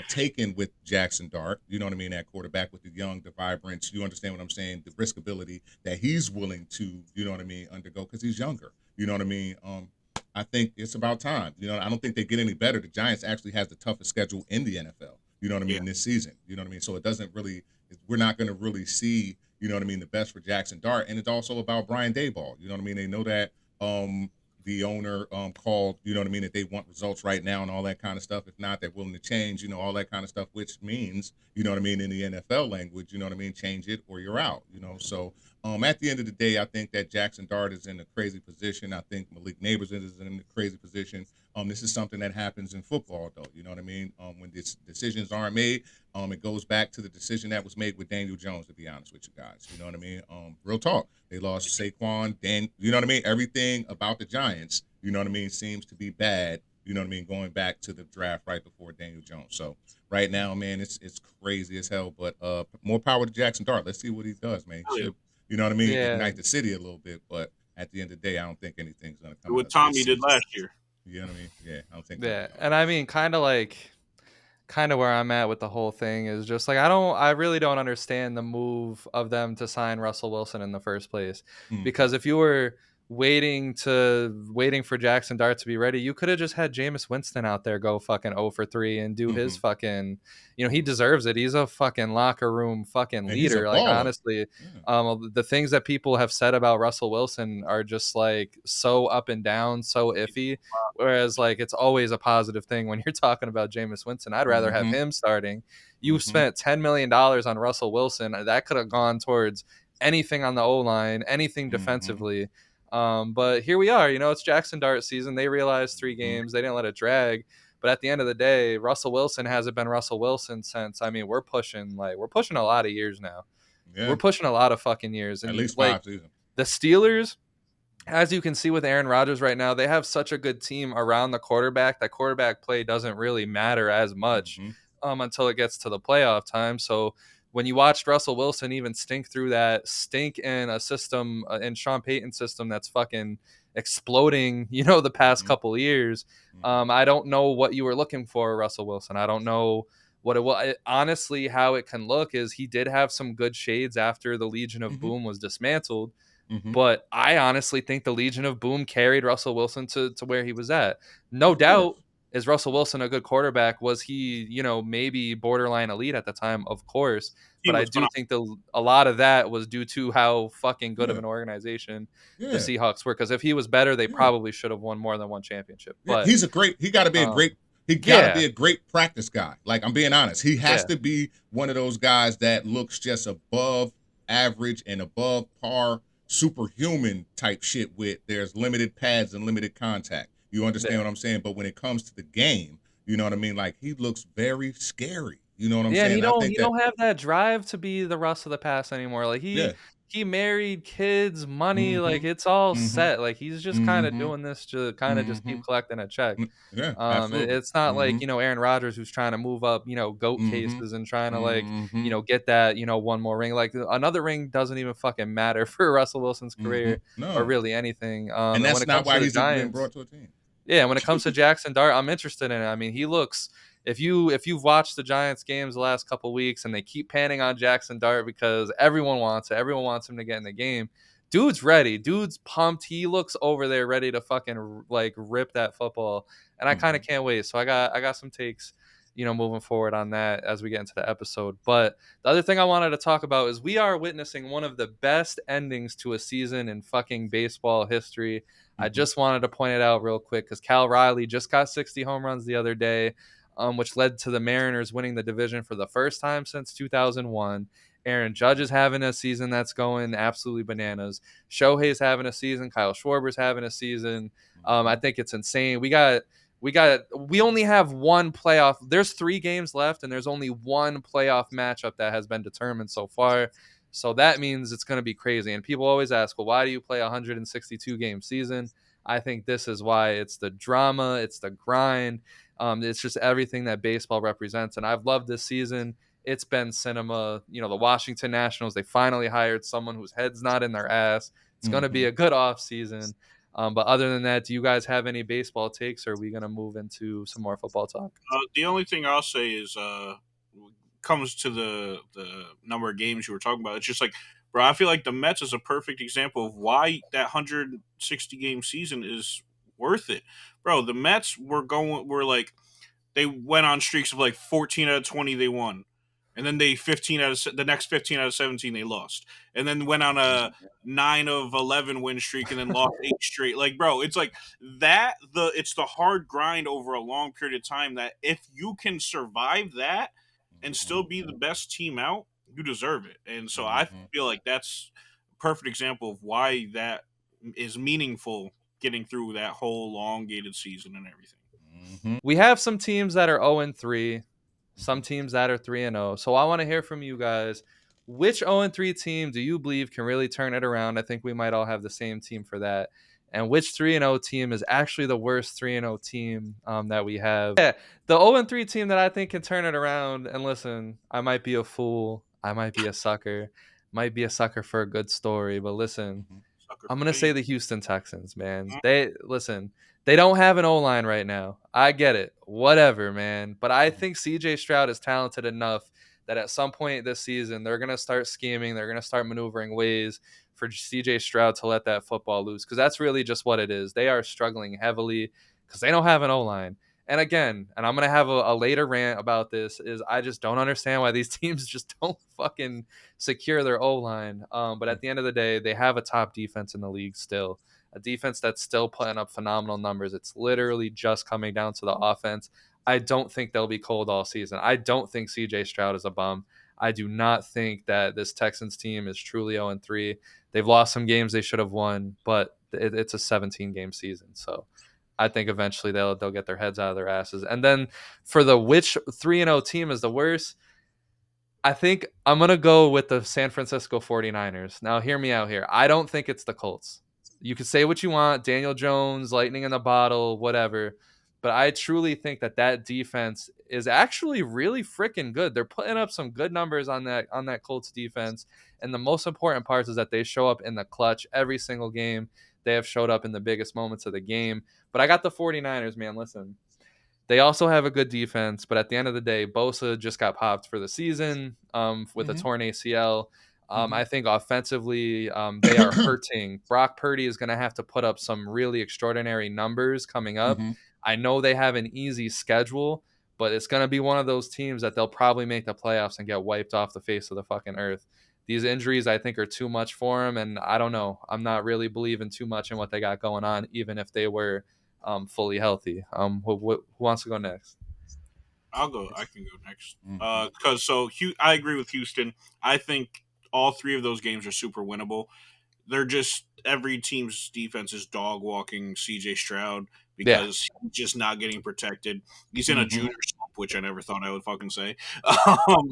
taken with Jackson Dart, you know what I mean, at quarterback with the young, the vibrance, you understand what I'm saying, the riskability that he's willing to, you know what I mean, undergo because he's younger. You know what I mean? I think it's about time. You know, I don't think they get any better. The Giants actually has the toughest schedule in the NFL, you know what I mean, this season. You know what I mean? So it doesn't really, we're not going to really see, you know what I mean, the best for Jackson Dart. And it's also about Brian Daboll. You know what I mean? They know that the owner called, you know what I mean, that they want results right now and all that kind of stuff. If not, they're willing to change, you know, all that kind of stuff, which means, you know what I mean, in the NFL language, you know what I mean, change it or you're out, you know. So at the end of the day, I think that Jackson Dart is in a crazy position. I think Malik Neighbors is in a crazy position. This is something that happens in football, though. You know what I mean? When decisions aren't made, it goes back to the decision that was made with Daniel Jones, to be honest with you guys. You know what I mean? Real talk. They lost Saquon, you know what I mean? Everything about the Giants, you know what I mean, seems to be bad, you know what I mean, going back to the draft right before Daniel Jones. So right now, man, it's crazy as hell, but more power to Jackson Dart. Let's see what he does, man. Should, you know what I mean, ignite the city a little bit, but at the end of the day, I don't think anything's going to come. What Tommy did last year. You know what I mean? Yeah, I don't think. Yeah, and I mean, kind of where I'm at with the whole thing is just like I really don't understand the move of them to sign Russell Wilson in the first place. Because if you were waiting for Jackson Dart to be ready, you could have just had Jameis Winston out there go fucking 0 for 3 and do his fucking, you know, he deserves it. He's a fucking locker room fucking leader. Like, honestly, the things that people have said about Russell Wilson are just like so up and down, so iffy. Whereas like it's always a positive thing when you're talking about Jameis Winston. I'd rather have him starting. You spent $10 million on Russell Wilson. That could have gone towards anything on the O-line, anything defensively. But here we are, you know, it's Jackson Dart season. They realized 3 games, they didn't let it drag. But at the end of the day, Russell Wilson hasn't been Russell Wilson since, I mean, we're pushing a lot of years now. Yeah. We're pushing a lot of fucking years. And at least 5 seasons. The Steelers, as you can see with Aaron Rodgers right now, they have such a good team around the quarterback. That quarterback play doesn't really matter as much until it gets to the playoff time. So when you watched Russell Wilson even stink in a system, in Sean Payton's system that's fucking exploding, you know, the past couple of years, I don't know what you were looking for, Russell Wilson. I don't know what it was. Honestly, how it can look is he did have some good shades after the Legion of Boom was dismantled. But I honestly think the Legion of Boom carried Russell Wilson to where he was at. No doubt. Is Russell Wilson a good quarterback? Was he, you know, maybe borderline elite at the time? Of course. But I do think a lot of that was due to how fucking good of an organization the Seahawks were. Because if he was better, they probably should have won more than one championship. But he got to be a great practice guy. Like, I'm being honest. He has to be one of those guys that looks just above average and above par, superhuman type shit with there's limited pads and limited contact. You understand what I'm saying? But when it comes to the game, you know what I mean? Like, he looks very scary. You know what I'm saying? Yeah, he don't have that drive to be the Russ of the past anymore. Like, he he married, kids, money, like Mm-hmm. it's all Mm-hmm. set. Like he's just kind of Mm-hmm. doing this to kind of just Mm-hmm. keep collecting a check. Yeah, absolutely. It's not Mm-hmm. like, Aaron Rodgers who's trying to move up, goat Mm-hmm. cases and trying to like, Mm-hmm. get that, one more ring. Like another ring doesn't even fucking matter for Russell Wilson's Mm-hmm. career or No. really anything. And And when that's it not comes to why the he's being Giants, brought to a team. yeah, when it comes to Jackson Dart, I'm interested in it. I mean, he looks if you've watched the Giants games the last couple weeks and they keep panning on Jackson Dart because everyone wants it. Everyone wants him to get in the game. Dude's ready. Dude's pumped. He looks over there ready to fucking like rip that football. And I kind Mm-hmm. of can't wait. So I got some takes, moving forward on that as we get into the episode. But the other thing I wanted to talk about is we are witnessing one of the best endings to a season in fucking baseball history. I Mm-hmm. just wanted to point it out real quick because Cal Riley just got 60 home runs the other day, which led to the Mariners winning the division for the first time since 2001. Aaron Judge is having a season that's going absolutely bananas. Shohei's having a season. Kyle Schwarber's having a season. I think it's insane. We only have one playoff. There's 3 games left, and there's only one playoff matchup that has been determined so far. So that means it's going to be crazy. And people always ask, well, why do you play a 162 game season? I think this is why. It's the drama, it's the grind, it's just everything that baseball represents. And I've loved this season. It's been cinema. The Washington Nationals, they finally hired someone whose head's not in their ass. It's going to be a good off season. But other than that, do you guys have any baseball takes, or are we going to move into some more football talk? The only thing I'll say is comes to the number of games you were talking about. It's just like, bro, I feel like the Mets is a perfect example of why that 160 game season is worth it, bro. The Mets were like they went on streaks of like 14 out of 20 they won. And then the next 15 out of 17 they lost. And then went on a 9 of 11 win streak and then lost 8 straight. Like, bro, it's like it's the hard grind over a long period of time that if you can survive that and still be the best team out, you deserve it. And so I feel like that's a perfect example of why that is meaningful, getting through that whole elongated season and everything. We have some teams that are 0-3, some teams that are 3-0. So I want to hear from you guys. Which 0-3 team do you believe can really turn it around? I think we might all have the same team for that. And which 3-0 team is actually the worst 3-0 team that we have? Yeah, the 0-3 team that I think can turn it around. And listen, I might be a fool. I might be a sucker. Might be a sucker for a good story. But listen, I'm going to say the Houston Texans, man. They don't have an O-line right now. I get it. Whatever, man. But I think CJ Stroud is talented enough that at some point this season, they're going to start scheming. They're going to start maneuvering ways for CJ Stroud to let that football loose, because that's really just what it is. They are struggling heavily because they don't have an O-line. And again, and I'm going to have a later rant about this, is I just don't understand why these teams just don't fucking secure their O-line. But at the end of the day, they have a top defense in the league still. A defense that's still putting up phenomenal numbers. It's literally just coming down to the offense. I don't think they'll be cold all season. I don't think CJ Stroud is a bum. I do not think that this Texans team is truly 0-3. They've lost some games they should have won, but it's a 17-game season. So I think eventually they'll get their heads out of their asses. And then for the which 3-0 team is the worst, I think I'm going to go with the San Francisco 49ers. Now, hear me out here. I don't think it's the Colts. You can say what you want, Daniel Jones, lightning in the bottle, whatever. But I truly think that defense is actually really freaking good. They're putting up some good numbers on that Colts defense. And the most important part is that they show up in the clutch every single game. They have showed up in the biggest moments of the game. But I got the 49ers, man. Listen. They also have a good defense, but at the end of the day, Bosa just got popped for the season with a torn ACL. I think offensively, they are hurting. Brock Purdy is going to have to put up some really extraordinary numbers coming up. I know they have an easy schedule, but it's going to be one of those teams that they'll probably make the playoffs and get wiped off the face of the fucking earth. These injuries, I think, are too much for them, and I don't know. I'm not really believing too much in what they got going on, even if they were fully healthy. Who wants to go next? I'll go. I can go next. I agree with Houston. I think all 3 of those games are super winnable. They're just every team's defense is dog walking CJ Stroud because he's just not getting protected. He's in a junior slump which I never thought I would fucking say,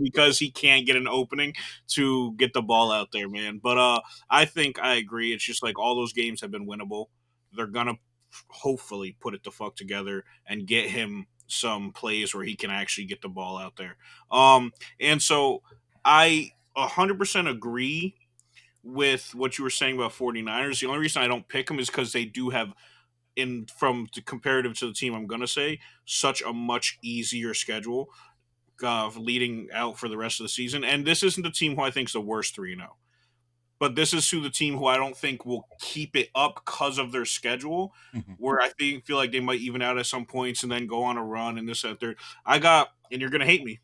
because he can't get an opening to get the ball out there, man. But I think I agree. It's just like all those games have been winnable. They're gonna hopefully put it the fuck together and get him some plays where he can actually get the ball out there. And so I 100% agree with what you were saying about 49ers. The only reason I don't pick them is because they do have, from the comparative to the team I'm going to say, such a much easier schedule leading out for the rest of the season. And this isn't the team who I think is the worst 3-0. But this is the team who I don't think will keep it up because of their schedule, where I feel like they might even out at some points and then go on a run and this, that, third. And you're going to hate me,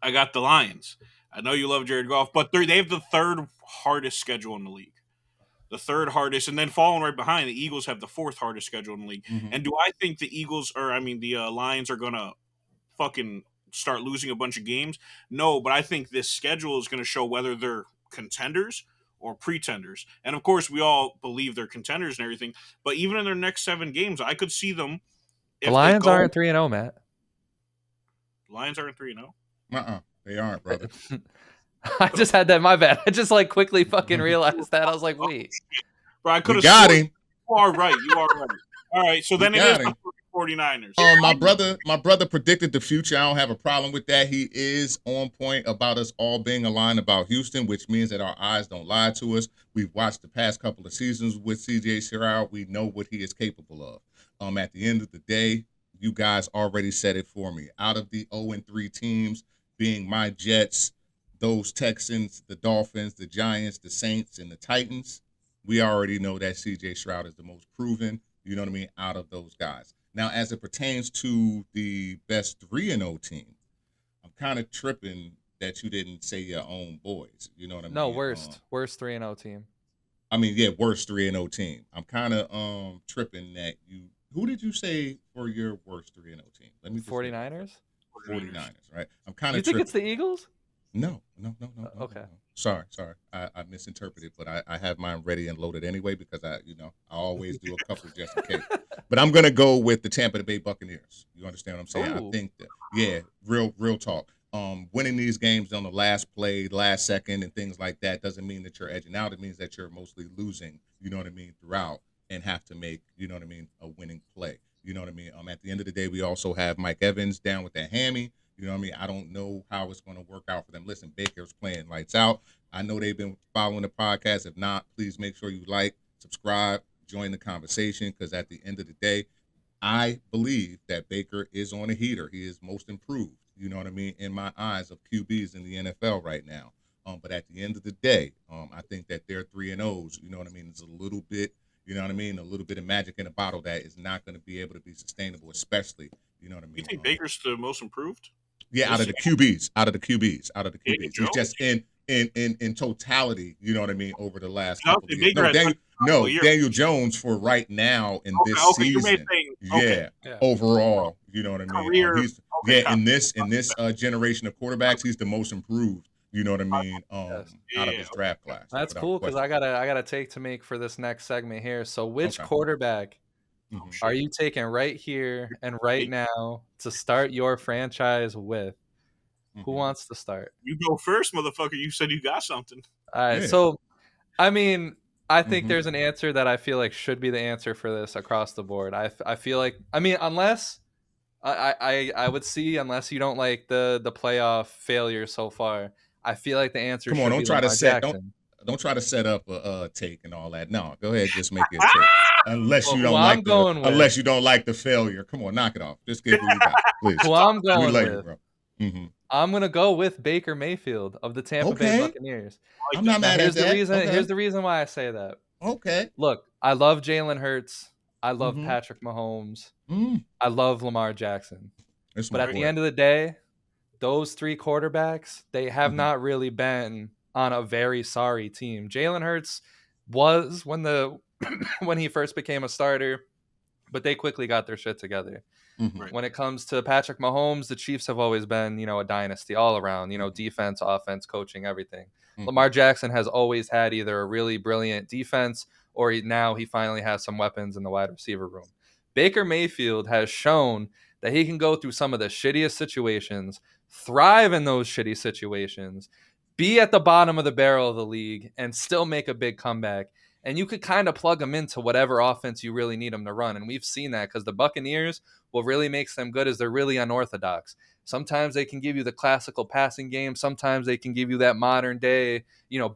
I got the Lions. I know you love Jared Goff, but they have the third hardest schedule in the league. The third hardest, and then following right behind, the Eagles have the fourth hardest schedule in the league. And do I think the Lions are going to fucking start losing a bunch of games? No, but I think this schedule is going to show whether they're contenders or pretenders. And of course, we all believe they're contenders and everything, but even in their next 7 games, I could see them. The Lions aren't 3-0, Matt. Lions aren't 3-0? They aren't, brother. I just had that. My bad. I just quickly fucking realized that. I was like, wait. Bro, I could have got him. You are right. All right, so then it is the 49ers. My brother predicted the future. I don't have a problem with that. He is on point about us all being aligned about Houston, which means that our eyes don't lie to us. We've watched the past couple of seasons with CJ Stroud. We know what he is capable of. At the end of the day, you guys already said it for me. Out of the 0-3 teams, being my Jets, those Texans, the Dolphins, the Giants, the Saints, and the Titans, we already know that CJ Stroud is the most proven, you know what I mean, out of those guys. Now, as it pertains to the best 3-0 team, I'm kind of tripping that you didn't say your own boys. You know what I mean? No, worst 3-0 team. I mean, yeah, worst 3-0 team. I'm kind of tripping that you. Who did you say for your worst 3-0 team? Let me. 49ers. 49ers, right? I'm kind of. You think it's the Eagles? No. Okay. No. Sorry. I misinterpreted, but I have mine ready and loaded anyway because I always do a couple just in case. But I'm gonna go with the Tampa Bay Buccaneers. You understand what I'm saying? Ooh. I think that, yeah, real talk. Winning these games on the last play, last second, and things like that doesn't mean that you're edging out. It means that you're mostly losing. You know what I mean? Throughout, and have to make, you know what I mean, a winning play. You know what I mean? At the end of the day, we also have Mike Evans down with that hammy. You know what I mean? I don't know how it's going to work out for them. Listen, Baker's playing lights out. I know they've been following the podcast. If not, please make sure you like, subscribe, join the conversation, because at the end of the day, I believe that Baker is on a heater. He is most improved, you know what I mean, in my eyes, of QBs in the NFL right now. But at the end of the day, I think that their 3-0s, you know what I mean, is a little bit, you know what I mean, a little bit of magic in a bottle that is not going to be able to be sustainable, especially, you know what I mean. You think Baker's the most improved? Yeah, out of the QBs. It's just in totality, you know what I mean, over the last couple of years. Daniel Jones for right now in this season. Overall, you know what I mean. In this generation of quarterbacks, he's the most improved. You know what I mean? Out of his draft class. That's cool, because I got a take to make for this next segment here. So, which quarterback are you taking right here and right now to start your franchise with? Who wants to start? You go first, motherfucker. You said you got something. All right. Yeah. So, I mean, I think there's an answer that I feel like should be the answer for this across the board. I feel like, I mean, unless I would see, unless you don't like the playoff failure so far, I feel like the answer should be Lamar Jackson. Don't try to set up a take and all that. No, go ahead, just make it a take. Unless you don't like the failure. Come on, knock it off. Just give who you got, please. Who I'm going with. Bro. I'm gonna go with Baker Mayfield of the Tampa Bay Buccaneers. I'm not mad at that. Here's the reason why I say that. Okay. Look, I love Jalen Hurts. I love Patrick Mahomes. I love Lamar Jackson. But at the end of the day, those 3 quarterbacks, they have not really been on a very sorry team. Jalen Hurts was when he first became a starter, but they quickly got their shit together. When it comes to Patrick Mahomes, the Chiefs have always been, a dynasty all around, defense, offense, coaching, everything. Lamar Jackson has always had either a really brilliant defense or now he finally has some weapons in the wide receiver room. Baker Mayfield has shown that he can go through some of the shittiest situations, thrive in those shitty situations, be at the bottom of the barrel of the league, and still make a big comeback. And you could kind of plug him into whatever offense you really need him to run. And we've seen that because the Buccaneers, what really makes them good is they're really unorthodox. Sometimes they can give you the classical passing game. Sometimes they can give you that modern day,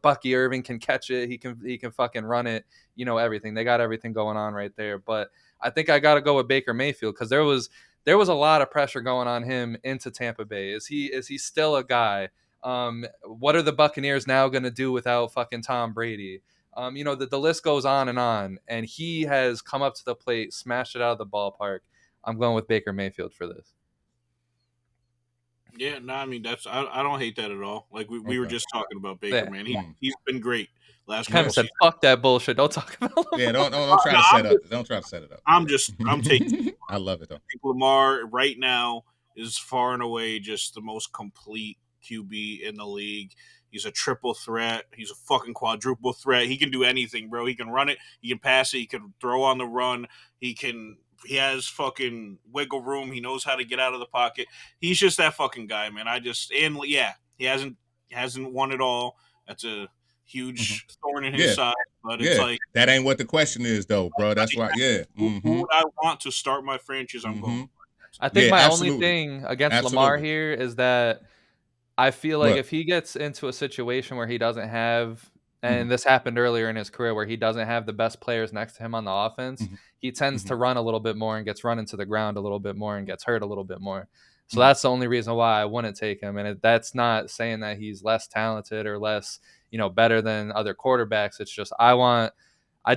Bucky Irving can catch it. He can fucking run it, everything. They got everything going on right there. But I think I got to go with Baker Mayfield because there was a lot of pressure going on him into Tampa Bay. Is he still a guy? What are the Buccaneers now going to do without fucking Tom Brady? The list goes on, and he has come up to the plate, smashed it out of the ballpark. I'm going with Baker Mayfield for this. Yeah, no, I mean I don't hate that at all. Like we were just talking about Baker, man. He's been great last couple said, "Fuck that bullshit. Don't talk about." Yeah, don't try to set up. Don't try to set it up. I'm taking. I love it though. I think Lamar right now is far and away just the most complete QB in the league. He's a triple threat. He's a fucking quadruple threat. He can do anything, bro. He can run it. He can pass it. He can throw on the run. He has fucking wiggle room. He knows how to get out of the pocket. He's just that fucking guy, man. He hasn't won it all. That's a huge thorn in his side. But it's like that ain't what the question is, though, bro. That's why. Yeah. Who would I want to start my franchise? I'm going. I think my only thing against Lamar here is that I feel like if he gets into a situation where he doesn't have, and this happened earlier in his career, where he doesn't have the best players next to him on the offense, he tends to run a little bit more and gets run into the ground a little bit more and gets hurt a little bit more. So that's the only reason why I wouldn't take him. And that's not saying that he's less talented or less, better than other quarterbacks. It's just I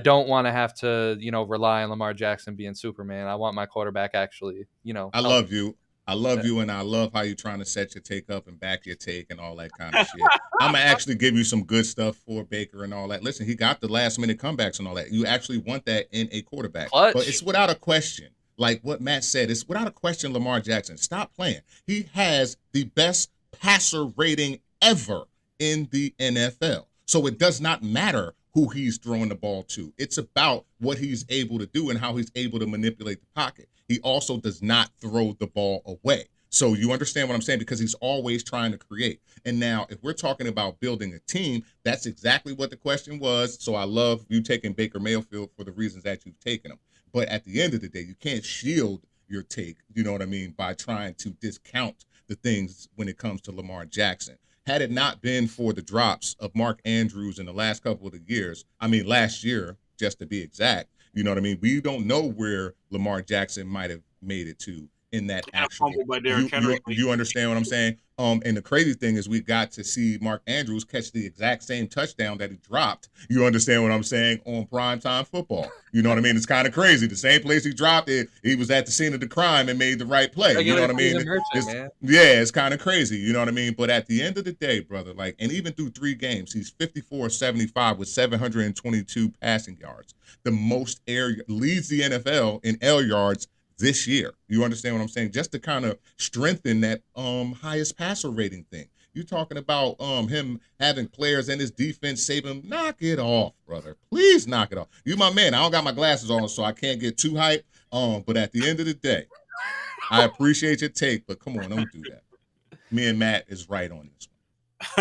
don't want to have to, rely on Lamar Jackson being Superman. I want my quarterback actually, I love you. I love you, and I love how you're trying to set your take up and back your take and all that kind of shit. I'm going to actually give you some good stuff for Baker and all that. Listen, he got the last-minute comebacks and all that. You actually want that in a quarterback. Clutch. But it's without a question. Like what Matt said, it's without a question Lamar Jackson. Stop playing. He has the best passer rating ever in the NFL. So it does not matter who he's throwing the ball to. It's about what he's able to do and how he's able to manipulate the pocket. He also does not throw the ball away. So you understand what I'm saying? Because he's always trying to create. And now if we're talking about building a team, that's exactly what the question was. So I love you taking Baker Mayfield for the reasons that you've taken him. But at the end of the day, you can't shield your take, you know what I mean, by trying to discount the things when it comes to Lamar Jackson. Had it not been for the drops of Mark Andrews in the last couple of years, last year, just to be exact, you know what I mean? We don't know where Lamar Jackson might have made it to in that actual game. You understand what I'm saying? And the crazy thing is we got to see Mark Andrews catch the exact same touchdown that he dropped. You understand what I'm saying? On primetime football. You know what I mean? It's kind of crazy. The same place he dropped it, he was at the scene of the crime and made the right play. You know what I mean? It's kind of crazy. You know what I mean? But at the end of the day, brother, and even through 3 games, he's 54-75 with 722 passing yards. The most leads the NFL in air yards this year. You understand what I'm saying? Just to kind of strengthen that highest passer rating thing. You're talking about him having players in his defense saving him. Knock it off, brother. Please knock it off. You my man. I don't got my glasses on, so I can't get too hyped. But at the end of the day, I appreciate your take, but come on, don't do that. Me and Matt is right on this one.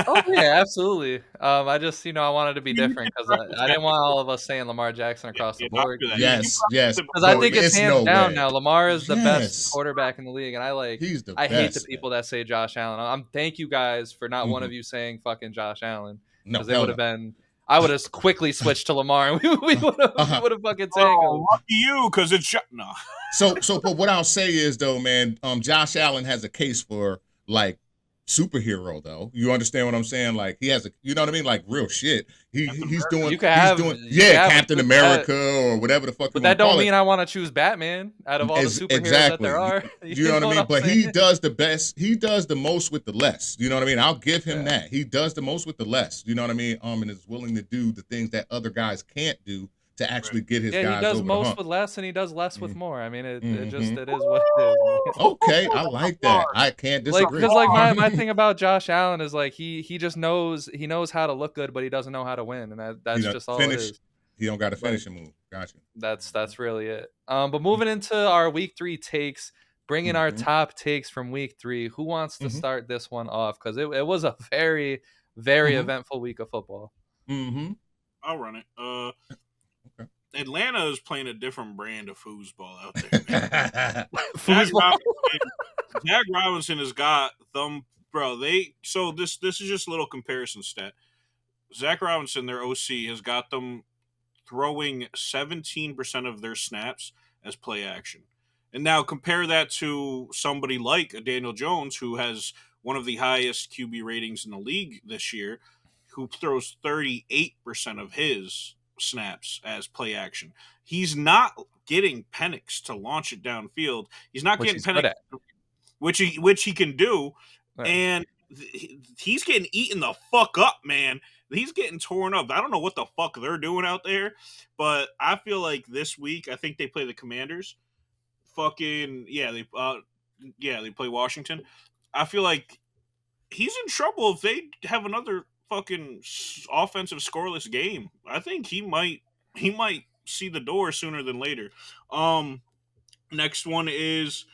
Oh yeah, absolutely. I just I wanted to be different because I didn't want all of us saying Lamar Jackson across the board. Yes. Because I think it's hands down now. Lamar is the best quarterback in the league, and I hate the people that say Josh Allen. Thank you guys for not one of you saying fucking Josh Allen because it would have been. I would have quickly switched to Lamar, and we would have fucking taken him. Lucky you, because it's no. But what I'll say is though, man, Josh Allen has a case for superhero though. You understand what I'm saying? Like he has you know what I mean? Like real shit. He's doing Captain America or whatever the fuck. But that don't mean I want to choose Batman out of all the superheroes that there are. You know what I mean? But he does the best. He does the most with the less. You know what I mean? I'll give him that. He does the most with the less. You know what I mean? And is willing to do the things that other guys can't do to actually get his guys over the hump. Yeah, he does most with less, and he does less with more. I mean, it is what it is. Okay, I like that. I can't disagree. Because my thing about Josh Allen is he just knows how to look good, but he doesn't know how to win, and that's just all it is. He don't got to finish a move. Gotcha. That's really it. But moving into our week 3 takes, bring in our top takes from week 3. Who wants to start this one off? Because it was a very, very eventful week of football. I'll run it. Okay. Atlanta is playing a different brand of foosball out there. Foosball. Jack Robinson has got them, bro. So this is just a little comparison stat. Zach Robinson, their OC, has got them throwing 17% of their snaps as play action. And now compare that to somebody like a Daniel Jones, who has one of the highest QB ratings in the league this year, who throws 38% of his snaps as play action. He's not getting Penix to launch it downfield. He's not getting Penix, which he can do, right. And he's getting eaten the fuck up, man. He's getting torn up. I don't know what the fuck they're doing out there, but I feel like this week, I think they play the Commanders. They play Washington. I feel like he's in trouble if they have another fucking offensive scoreless game. I think he might see the door sooner than later. Next one is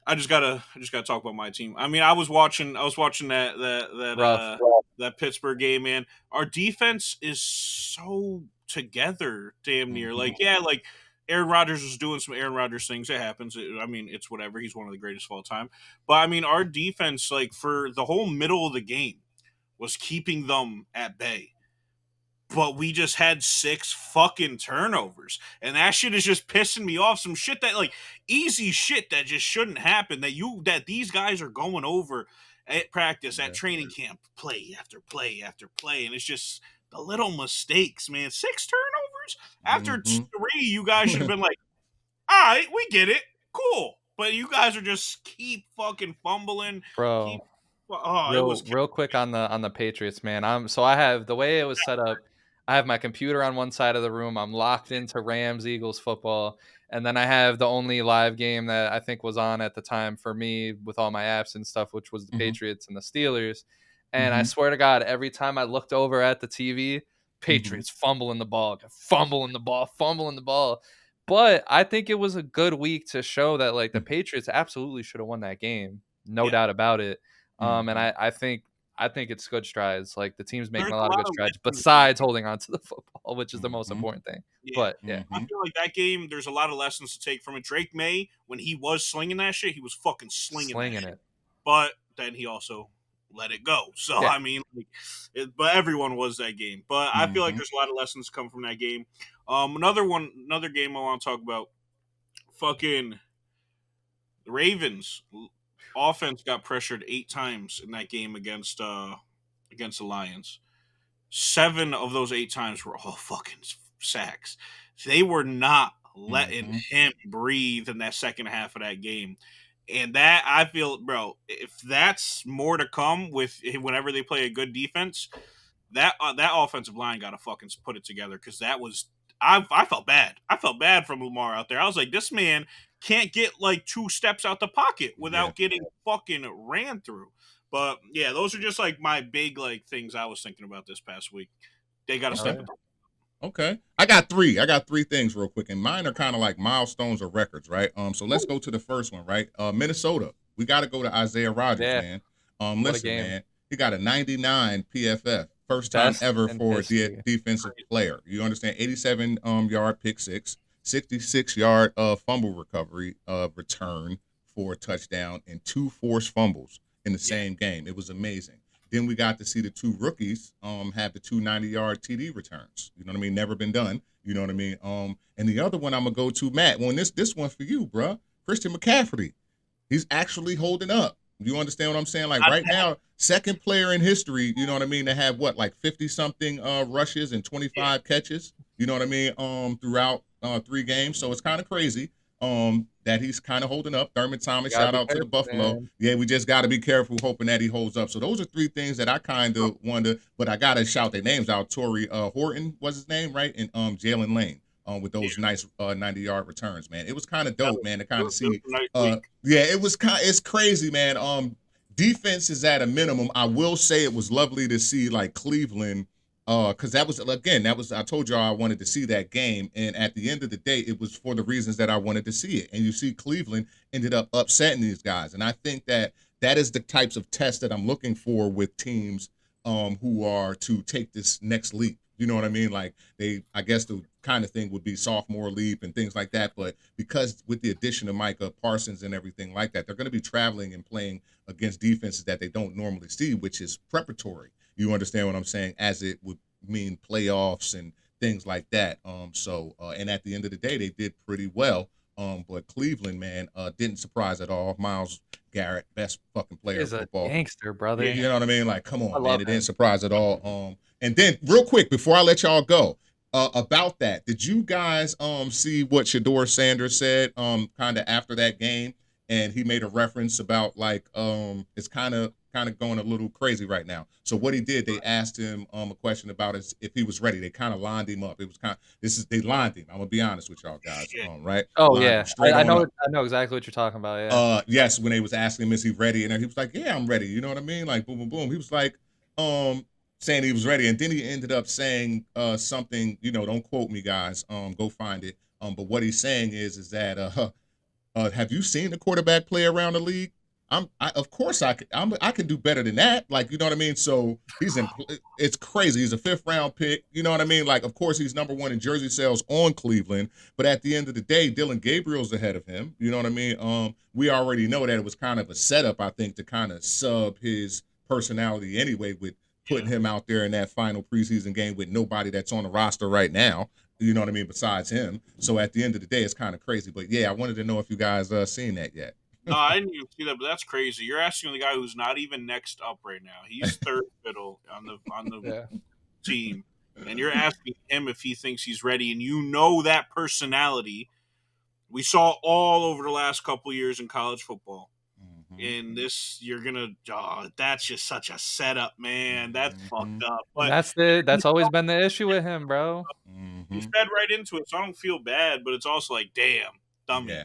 I just gotta talk about my team. I mean, I was watching that Pittsburgh game, man. Our defense is so together, damn near. Like Aaron Rodgers was doing some Aaron Rodgers things. It happens. It's whatever. He's one of the greatest of all time. But I mean, our defense, like for the whole middle of the game, was keeping them at bay. But we just had 6 fucking turnovers. And that shit is just pissing me off. Some shit that, like, easy shit that just shouldn't happen. That these guys are going over at practice, at training camp, play after play after play. And it's just the little mistakes, man. 6 turnovers? After 3, you guys should have been like, all right, we get it. Cool. But you guys are just keep fucking fumbling. Bro. Real quick on the Patriots, man. So I have the way it was set up. I have my computer on one side of the room. I'm locked into Rams Eagles football, and then I have the only live game that I think was on at the time for me with all my apps and stuff, which was the Patriots and the Steelers. And I swear to God, every time I looked over at the TV, Patriots fumbling the ball. But I think it was a good week to show that like the Patriots absolutely should have won that game, no doubt about it. And I think it's good strides. Like the team's making a lot of good strides besides holding on to the football, which is the most important thing. Yeah. But yeah, I feel like that game, there's a lot of lessons to take from it. Drake May, when he was slinging that shit, he was fucking slinging it. But then he also let it go. So I mean, but everyone was that game. But I feel like there's a lot of lessons to come from that game. Another game I want to talk about. Fucking the Ravens. Offense got pressured 8 times in that game against the Lions. 7 of those 8 times were all fucking sacks. They were not letting him breathe in that second half of that game. And that, I feel, bro, if that's more to come with whenever they play a good defense, that offensive line got to fucking put it together, because that was I felt bad. I felt bad from Lamar out there. I was like, this man can't get like 2 steps out the pocket without getting fucking ran through. But yeah, those are just like my big like things I was thinking about this past week. They got to step it up. Okay. I got 3 things real quick, and mine are kind of like milestones or records, right? So let's go to the first one, right? Minnesota. We got to go to Isaiah Rodgers, man. Listen, man, he got a 99 PFF. First time ever for a defensive player. You understand? 87-yard pick six, 66-yard fumble recovery return for a touchdown, and 2 forced fumbles in the same game. It was amazing. Then we got to see the 2 rookies have the 2 90-yard TD returns. You know what I mean? Never been done. You know what I mean? And the other one I'm gonna go to, Matt. Well, this one for you, bro. Christian McCaffrey. He's actually holding up. You understand what I'm saying? Like right now, second player in history, you know what I mean, to have what, like 50-something rushes and 25 catches, you know what I mean, throughout 3 games. So it's kind of crazy that he's kind of holding up. Thurman Thomas, shout out to the Buffalo. Man. Yeah, we just got to be careful, hoping that he holds up. So those are 3 things that I kind of wonder, but I got to shout their names out. Torrey Horton was his name, right? And Jalen Lane. With those nice 90-yard returns, man. It was kind of dope, man, to kind of see. It's crazy, man. Defense is at a minimum. I will say it was lovely to see like Cleveland Because that was I told y'all I wanted to see that game, and at the end of the day, it was for the reasons that I wanted to see it. And you see, Cleveland ended up upsetting these guys, and I think that is the types of tests that I'm looking for with teams who are to take this next leap. You know what I mean? Like I guess the kind of thing would be sophomore leap and things like that. But because with the addition of Micah Parsons and everything like that, they're going to be traveling and playing against defenses that they don't normally see, which is preparatory. You understand what I'm saying? As it would mean playoffs and things like that. And at the end of the day, they did pretty well. But Cleveland, man, didn't surprise at all. Myles Garrett, best fucking player in football. He's a gangster, brother. You know what I mean? Like, come on, man. It him. didn't surprise at all. And then real quick, before I let y'all go, about that, did you guys see what Shedeur Sanders said kind of after that game? And he made a reference about like it's kind of going a little crazy right now. So what he did, they asked him a question about if he was ready. They kind of lined him up. It was they lined him. I'm gonna be honest with y'all guys, right? Oh lined yeah, I know exactly what you're talking about. Yeah. Yes, when they was asking him is he ready, and then he was like, yeah, I'm ready. You know what I mean? Like boom, boom, boom. He was like saying he was ready, and then he ended up saying something. You know, don't quote me, guys. Go find it. But what he's saying is that have you seen the quarterback play around the league? Of course I can do better than that. Like, you know what I mean? So it's crazy. He's a 5th round pick. You know what I mean? Like, of course he's number 1 in jersey sales on Cleveland, but at the end of the day, Dylan Gabriel's ahead of him. You know what I mean? We already know that it was kind of a setup, I think, to kind of sub his personality anyway with putting him out there in that final preseason game with nobody that's on the roster right now. You know what I mean? Besides him. So at the end of the day, it's kind of crazy. But yeah, I wanted to know if you guys seen that yet. No, I didn't even see that, but that's crazy. You're asking the guy who's not even next up right now. He's third fiddle on the team, and you're asking him if he thinks he's ready. And you know that personality we saw all over the last couple of years in college football. And this, that's just such a setup, man. That's fucked up. But that's always been the issue with him, bro. He fed right into it, so I don't feel bad. But it's also like, damn, dummy. Yeah.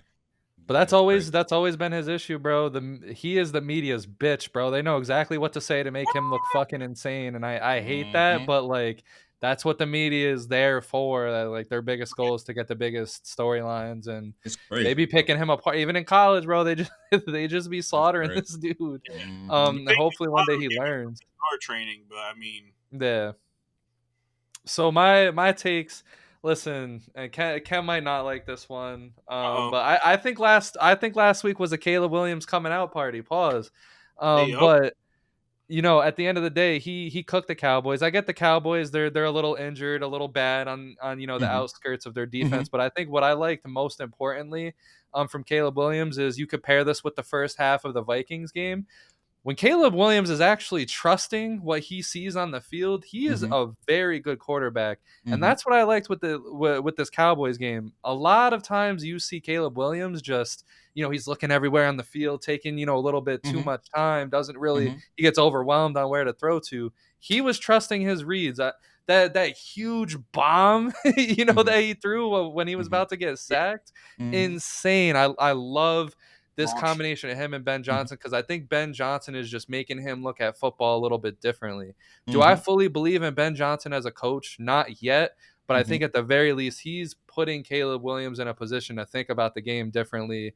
But that's always been his issue, bro. He is the media's bitch, bro. They know exactly what to say to make him look fucking insane, and I hate that. But like, that's what the media is there for. Like, their biggest goal is to get the biggest storylines, and they be picking him apart. Even in college, bro, they just be slaughtering this dude. Hopefully one day he learns. Training, but I mean, yeah. So my takes. Listen, and Ken might not like this one, but I think last week was a Caleb Williams coming out party. Pause. But you know, at the end of the day, he cooked the Cowboys. I get the Cowboys; they're a little injured, a little bad on you know the outskirts of their defense. But I think what I liked most importantly from Caleb Williams is you compare this with the first half of the Vikings game. When Caleb Williams is actually trusting what he sees on the field, he is a very good quarterback. And that's what I liked with this Cowboys game. A lot of times you see Caleb Williams just, you know, he's looking everywhere on the field, taking, you know, a little bit too much time, doesn't really, he gets overwhelmed on where to throw to. He was trusting his reads. That huge bomb, you know, that he threw when he was about to get sacked, insane. I love this combination of him and Ben Johnson, because I think Ben Johnson is just making him look at football a little bit differently. Do I fully believe in Ben Johnson as a coach? Not yet, but I think at the very least he's putting Caleb Williams in a position to think about the game differently.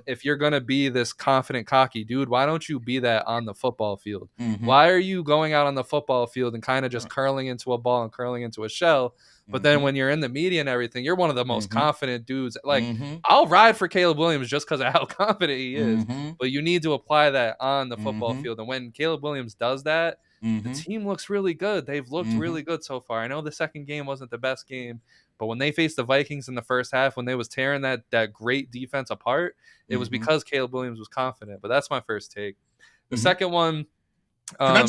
If you're going to be this confident, cocky dude, why don't you be that on the football field? Why are you going out on the football field and kind of just curling into a ball and curling into a shell? But then when you're in the media and everything, you're one of the most confident dudes. Like, I'll ride for Caleb Williams just because of how confident he is. But you need to apply that on the football field. And when Caleb Williams does that, the team looks really good. They've looked really good so far. I know the second game wasn't the best game, but when they faced the Vikings in the first half, when they was tearing that great defense apart, it was because Caleb Williams was confident. But that's my first take. The second one. Can I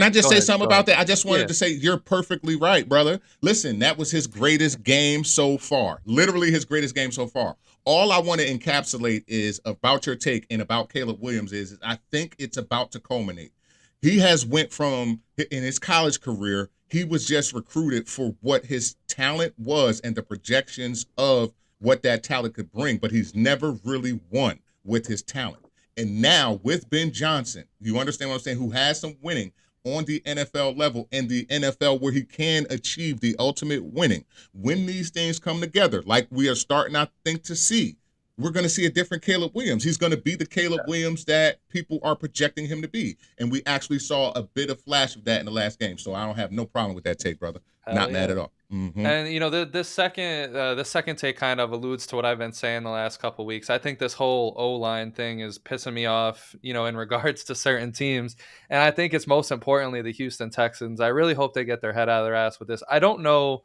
just say something about that? I just wanted to say you're perfectly right, brother. Listen, that was his greatest game so far. Literally his greatest game so far. All I want to encapsulate is about your take and about Caleb Williams is I think it's about to culminate. He has went from, in his college career, he was just recruited for what his talent was and the projections of what that talent could bring, but he's never really won with his talent. And now with Ben Johnson, you understand what I'm saying, who has some winning, on the NFL level and the NFL where he can achieve the ultimate winning. When these things come together, like we are starting, I think, to see, we're going to see a different Caleb Williams. He's going to be the Caleb Williams that people are projecting him to be. And we actually saw a bit of flash of that in the last game. So I don't have no problem with that take, brother. Not mad at all. Mm-hmm. And this second take kind of alludes to what I've been saying the last couple of weeks. I think this whole O-line thing is pissing me off, in regards to certain teams. And I think it's most importantly the Houston Texans. I really hope they get their head out of their ass with this. I don't know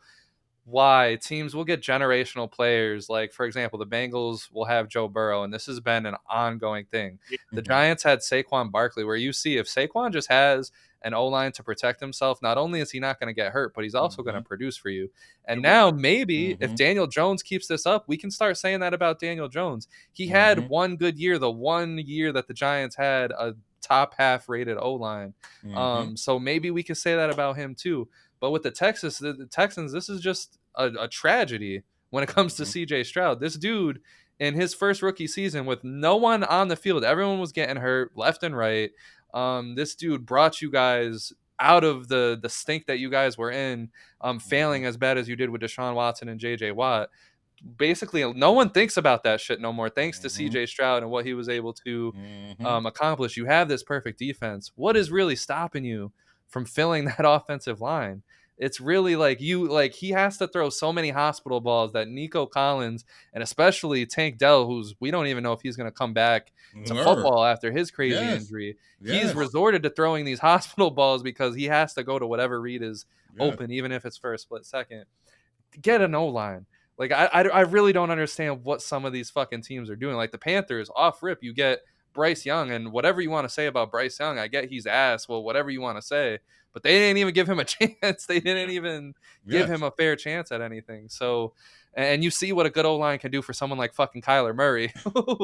why teams will get generational players. Like, for example, the Bengals will have Joe Burrow, and this has been an ongoing thing. The Giants had Saquon Barkley, where you see if Saquon just has an O-line to protect himself, not only is he not going to get hurt, but he's also going to produce for you. And now maybe if Daniel Jones keeps this up, we can start saying that about Daniel Jones. He had one good year, the 1 year that the Giants had a top half rated O-line. So maybe we can say that about him too. But with the Texans, this is just a tragedy when it comes to CJ Stroud. This dude, in his first rookie season with no one on the field, everyone was getting hurt left and right. This dude brought you guys out of the stink that you guys were in, failing as bad as you did with Deshaun Watson and JJ Watt. Basically, no one thinks about that shit no more, thanks to CJ Stroud and what he was able to accomplish. You have this perfect defense. What is really stopping you from filling that offensive line? It's really he has to throw so many hospital balls that Nico Collins and especially Tank Dell, who's we don't even know if he's going to come back to football after his crazy injury. He's resorted to throwing these hospital balls because he has to go to whatever read is open, even if it's for a split second. Get an O-line. Like, I really don't understand what some of these fucking teams are doing. Like the Panthers, off rip, you get Bryce Young, and whatever you want to say about Bryce Young, I get he's ass. Well, whatever you want to say. But they didn't even give him a chance. They didn't even give him a fair chance at anything. So, and you see what a good O-line can do for someone like fucking Kyler Murray, who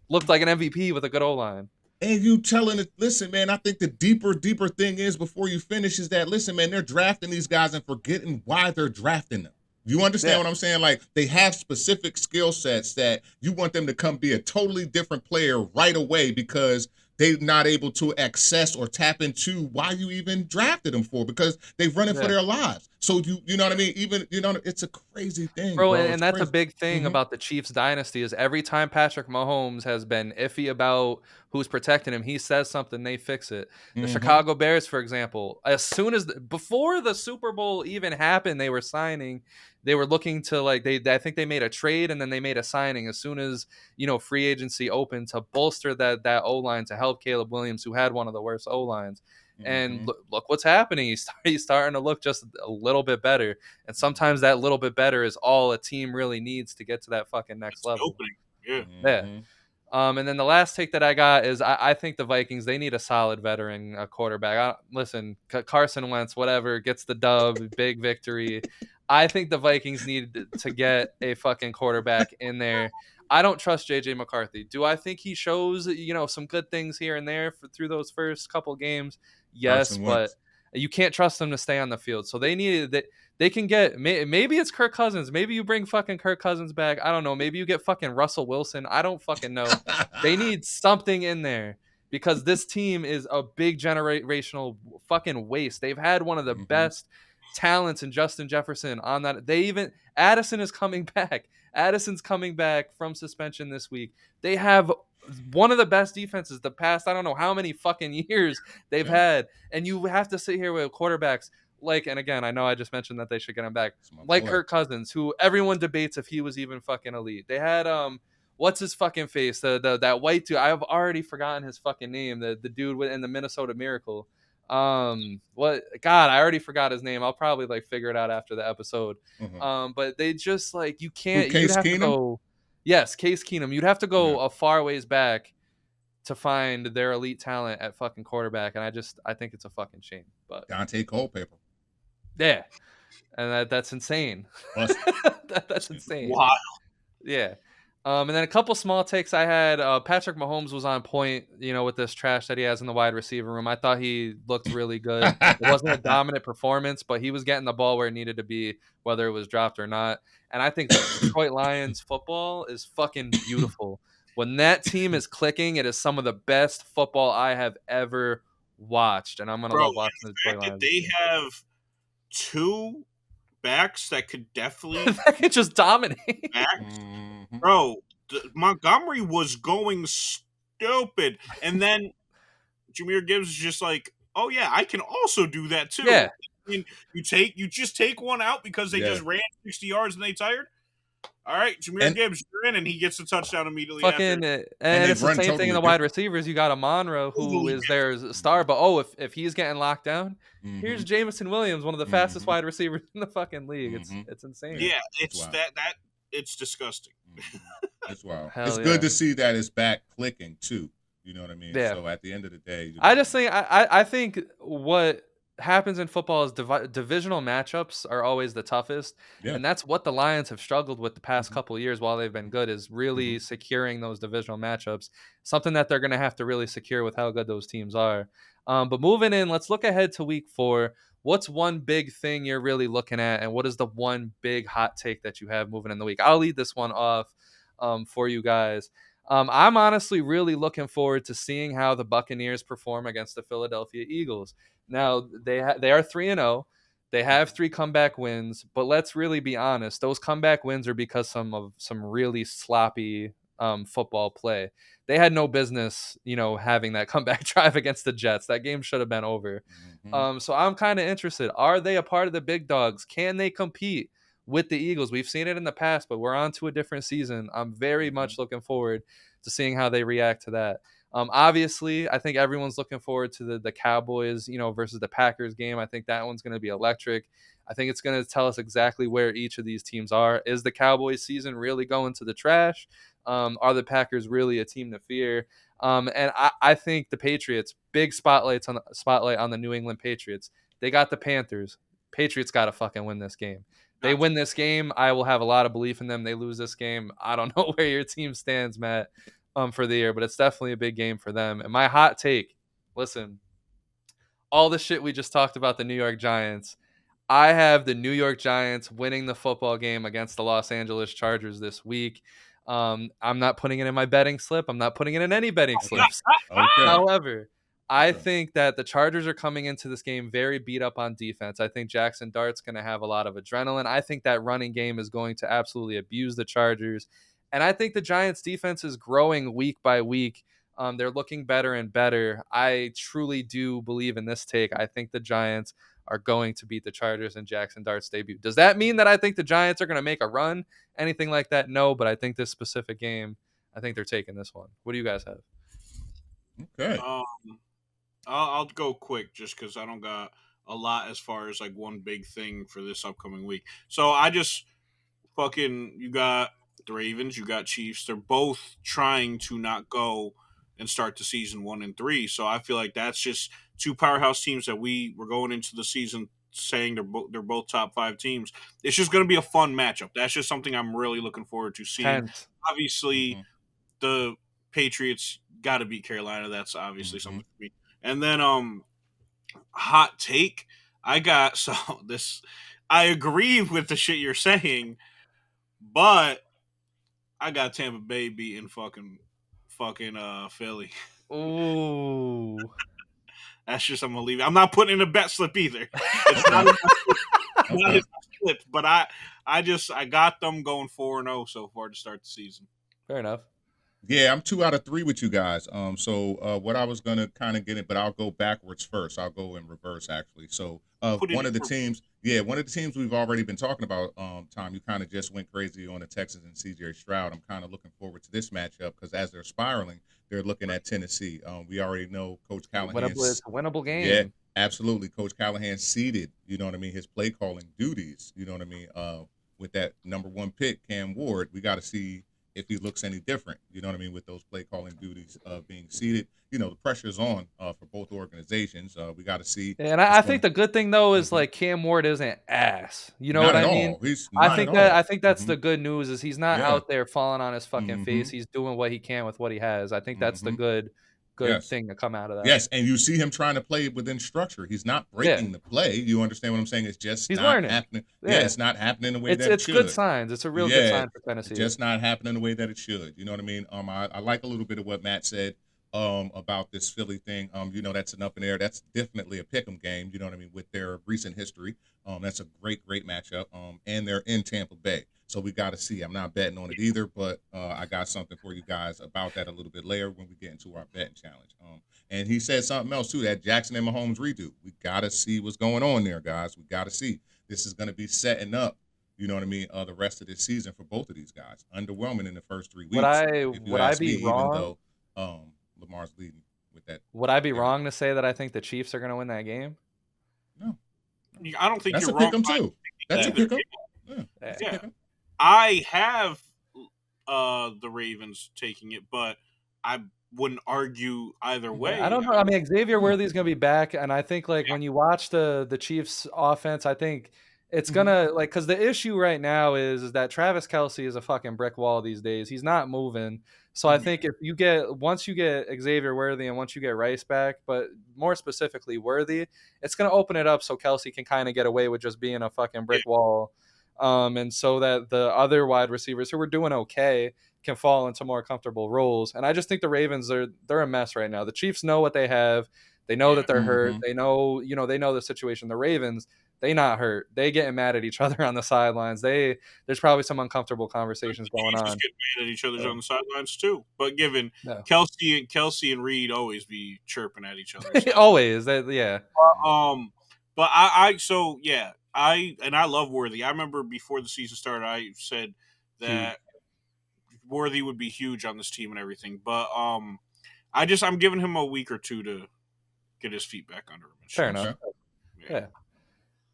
looked like an MVP with a good O-line. And you telling it, listen, man, I think the deeper thing is before you finish is that, listen, man, they're drafting these guys and forgetting why they're drafting them. You understand what I'm saying? Like, they have specific skill sets that you want them to come be a totally different player right away because they're not able to access or tap into why you even drafted them for, because they've run it for their lives. So you know what I mean? Even, it's a crazy thing, bro. And that's crazy. A big thing about the Chiefs dynasty is every time Patrick Mahomes has been iffy about who's protecting him, he says something, they fix it. The Chicago Bears, for example, as soon as before the Super Bowl even happened, they were signing. They were looking to I think they made a trade and then they made a signing as soon as free agency opened to bolster that O-line to help Caleb Williams, who had one of the worst O-lines. And look what's happening. He's starting to look just a little bit better. And sometimes that little bit better is all a team really needs to get to that fucking next level. And then the last take that I got is I think the Vikings, they need a solid veteran quarterback. Listen, Carson Wentz, whatever, gets the dub, big victory. I think the Vikings need to get a fucking quarterback in there. I don't trust JJ McCarthy. Do I think he shows, some good things here and there through those first couple games? Yes, but you can't trust them to stay on the field. So they need that. They can get, maybe it's Kirk Cousins. Maybe you bring fucking Kirk Cousins back. I don't know. Maybe you get fucking Russell Wilson. I don't fucking know. They need something in there because this team is a big generational fucking waste. They've had one of the best talents in Justin Jefferson on that. Addison is coming back. Addison's coming back from suspension this week. They have one of the best defenses the past, I don't know how many fucking years they've had. And you have to sit here with quarterbacks and again, I know I just mentioned that they should get him back. Like Kirk Cousins, who everyone debates if he was even fucking elite. They had what's his fucking face? That white dude. I've already forgotten his fucking name. The dude in the Minnesota Miracle. I already forgot his name. I'll probably figure it out after the episode. But they just you can't. Case Keenum? Go. Yes, Case Keenum. You'd have to go a far ways back to find their elite talent at fucking quarterback, and I think it's a fucking shame. But Dante Culpepper. Yeah, and that's insane. That's insane. Wow. Yeah. And then a couple small takes I had. Patrick Mahomes was on point, with this trash that he has in the wide receiver room. I thought he looked really good. It wasn't a dominant performance, but he was getting the ball where it needed to be, whether it was dropped or not. And I think the Detroit Lions football is fucking beautiful. When that team is clicking, it is some of the best football I have ever watched, and I'm gonna love watching the Detroit That Lions. they have 2 backs that could definitely that could just dominate. Bro, Montgomery was going stupid, and then Jahmyr Gibbs is just like, oh yeah, I can also do that too. Yeah. I mean, you just take one out because they just ran 60 yards and they tired. All right, Jahmyr Gibbs, you're in, and he gets the touchdown immediately. And it's the same thing in the wide receivers. You got a Monroe who is their star, but if he's getting locked down, here's Jameson Williams, one of the fastest wide receivers in the fucking league. It's insane. Yeah, it's that it's disgusting. That's wild. Hell It's good to see that it's back clicking too. You know what I mean? Yeah. So at the end of the day, I just think I think what happens in football is divisional matchups are always the toughest, and that's what the Lions have struggled with the past couple of years while they've been good, is really securing those divisional matchups, something that they're going to have to really secure with how good those teams are. But moving in, let's look ahead to week 4. What's one big thing you're really looking at, and what is the one big hot take that you have moving in the week? I'll lead this one off for you guys. I'm honestly really looking forward to seeing how the Buccaneers perform against the Philadelphia Eagles. Now, they are 3-0. They have 3 comeback wins, but let's really be honest. Those comeback wins are because some really sloppy football play. They had no business, having that comeback drive against the Jets. That game should have been over. So I'm kind of interested. Are they a part of the big dogs? Can they compete with the Eagles? We've seen it in the past, but we're on to a different season. I'm very much looking forward to seeing how they react to that. Obviously, I think everyone's looking forward to the Cowboys, versus the Packers game. I think that one's going to be electric. I think it's going to tell us exactly where each of these teams are. Is the Cowboys season really going to the trash? Are the Packers really a team to fear? And I think the Patriots, big spotlight on the New England Patriots. They got the Panthers. Patriots got to fucking win this game. They win this game, I will have a lot of belief in them. They lose this game, I don't know where your team stands, Matt, for the year, but it's definitely a big game for them. And my hot take, listen, all the shit we just talked about the New York Giants, I have the New York Giants winning the football game against the Los Angeles Chargers this week. I'm not putting it in my betting slip. I'm not putting it in any betting slips. However, I think that the Chargers are coming into this game very beat up on defense. I think Jackson Dart's going to have a lot of adrenaline. I think that running game is going to absolutely abuse the Chargers. And I think the Giants defense is growing week by week. They're looking better and better. I truly do believe in this take. I think the Giants are going to beat the Chargers in Jackson Dart's debut. Does that mean that I think the Giants are going to make a run? Anything like that? No, but I think this specific game, I think they're taking this one. What do you guys have? Okay. I'll go quick just because I don't got a lot as far as like one big thing for this upcoming week. So I just you got the Ravens, you got Chiefs. They're both trying to not go and start the season 1-3. So I feel like that's just 2 powerhouse teams that we were going into the season saying they're both top 5 teams. It's just going to be a fun matchup. That's just something I'm really looking forward to seeing. Obviously, the Patriots got to beat Carolina. That's obviously something for me. And then hot take, I agree with the shit you're saying, but I got Tampa Bay beating fucking Philly. Ooh. That's just, I'm gonna leave it. I'm not putting in a bet slip either. It's not in my slip, but I got them going 4-0 so far to start the season. Fair enough. Yeah, I'm 2 out of 3 with you guys. So what I was gonna kind of get it, but I'll go backwards first. I'll go in reverse actually. So one of the teams we've already been talking about, Tom, you kind of just went crazy on the Texans and CJ Stroud. I'm kind of looking forward to this matchup because as they're spiraling, they're looking at Tennessee. We already know Coach Callahan. It's a winnable game. Yeah, absolutely. Coach Callahan seeded, his play calling duties, with that number 1 pick, Cam Ward. We got to see if he looks any different, with those play calling duties being seated. The pressure's on for both organizations. We got to see. And I think the good thing though is like Cam Ward isn't ass. You know not what at I mean? All. He's I think that's the good news is he's not out there falling on his fucking face. He's doing what he can with what he has. I think that's the good thing to come out of that. Yes, and you see him trying to play within structure. He's not breaking the play. You understand what I'm saying? It's just he's not learning. happening. Yeah, it's not happening the way that it should. It's good signs. It's a real good sign for Tennessee. It's just not happening the way that it should. You know what I mean? I like a little bit of what Matt said. about this Philly thing. That's an up in air. That's definitely a pick'em game. You know what I mean? With their recent history, that's a great matchup. And they're in Tampa Bay, so we got to see. I'm not betting on it either, but I got something for you guys about that a little bit later when we get into our betting challenge. And he said something else too. That Jackson and Mahomes redo. We got to see what's going on there, guys. We got to see. This is going to be setting up. You know what I mean? The rest of this season for both of these guys. Underwhelming in the first 3 weeks. Would I be wrong? Even though Lamar's leading with that. Would I be wrong to say that I think the Chiefs are going to win that game? No. I don't think that's you're a wrong. Pick 'em too. That's a pick 'em. Yeah. I have the Ravens taking it, but I wouldn't argue either way. I don't know. I mean, Xavier Worthy's going to be back, and I think when you watch the Chiefs offense, I think it's gonna because the issue right now is that Travis Kelce is a fucking brick wall these days. He's not moving. So I think if once you get Xavier Worthy and once you get Rice back, but more specifically Worthy, it's gonna open it up so Kelce can kind of get away with just being a fucking brick wall. And so that the other wide receivers who were doing okay can fall into more comfortable roles. And I just think the Ravens they're a mess right now. The Chiefs know what they have. They know that they're hurt. They know, they know the situation. The Ravens, they not hurt. They getting mad at each other on the sidelines. There's probably some uncomfortable conversations going on. Just getting mad at each other on the sidelines too. But given Kelce and Reed always be chirping at each other. Always, yeah. But I love Worthy. I remember before the season started, I said that Worthy would be huge on this team and everything. But I'm giving him a week or two to get his feet back under him. Fair enough. Yeah.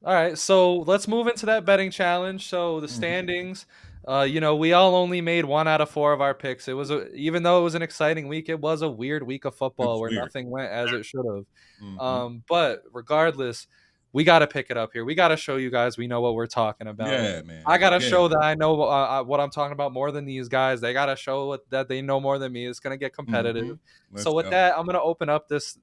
All right, so let's move into that betting challenge. So the standings, we all only made 1 out of 4 of our picks. It was even though it was an exciting week, it was a weird week of football where nothing went as it should have. But regardless, we got to pick it up here. We got to show you guys we know what we're talking about. Yeah, man. I got to show that I know what I'm talking about more than these guys. They got to show that they know more than me. It's going to get competitive. So with that, I'm going to open up this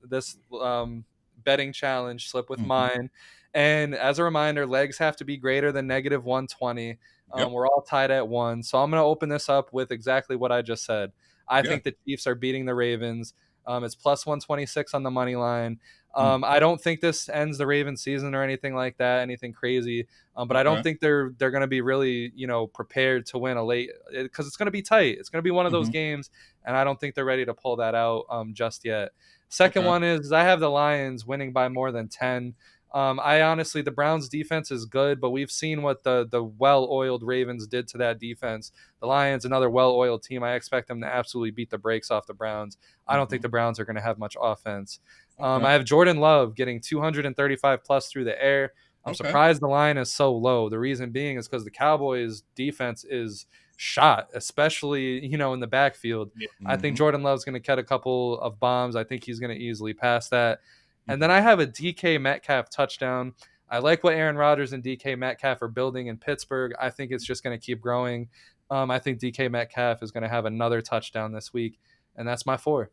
betting challenge slip with mine. And as a reminder, legs have to be greater than negative 120. We're all tied at 1. So I'm going to open this up with exactly what I just said. I think the Chiefs are beating the Ravens. It's plus 126 on the money line. I don't think this ends the Ravens season or anything like that, anything crazy. But I don't think they're going to be really, prepared to win a late because it's going to be tight. It's going to be one of those games, and I don't think they're ready to pull that out just yet. Second one is I have the Lions winning by more than 10. I honestly, the Browns defense is good, but we've seen what the well-oiled Ravens did to that defense. The Lions, another well-oiled team. I expect them to absolutely beat the brakes off the Browns. I don't think the Browns are going to have much offense. I have Jordan Love getting 235 plus through the air. I'm surprised the line is so low. The reason being is because the Cowboys defense is shot, especially, in the backfield. I think Jordan Love's going to catch a couple of bombs. I think he's going to easily pass that. And then I have a DK Metcalf touchdown. I like what Aaron Rodgers and DK Metcalf are building in Pittsburgh. I think it's just going to keep growing. I think DK Metcalf is going to have another touchdown this week, and that's my 4.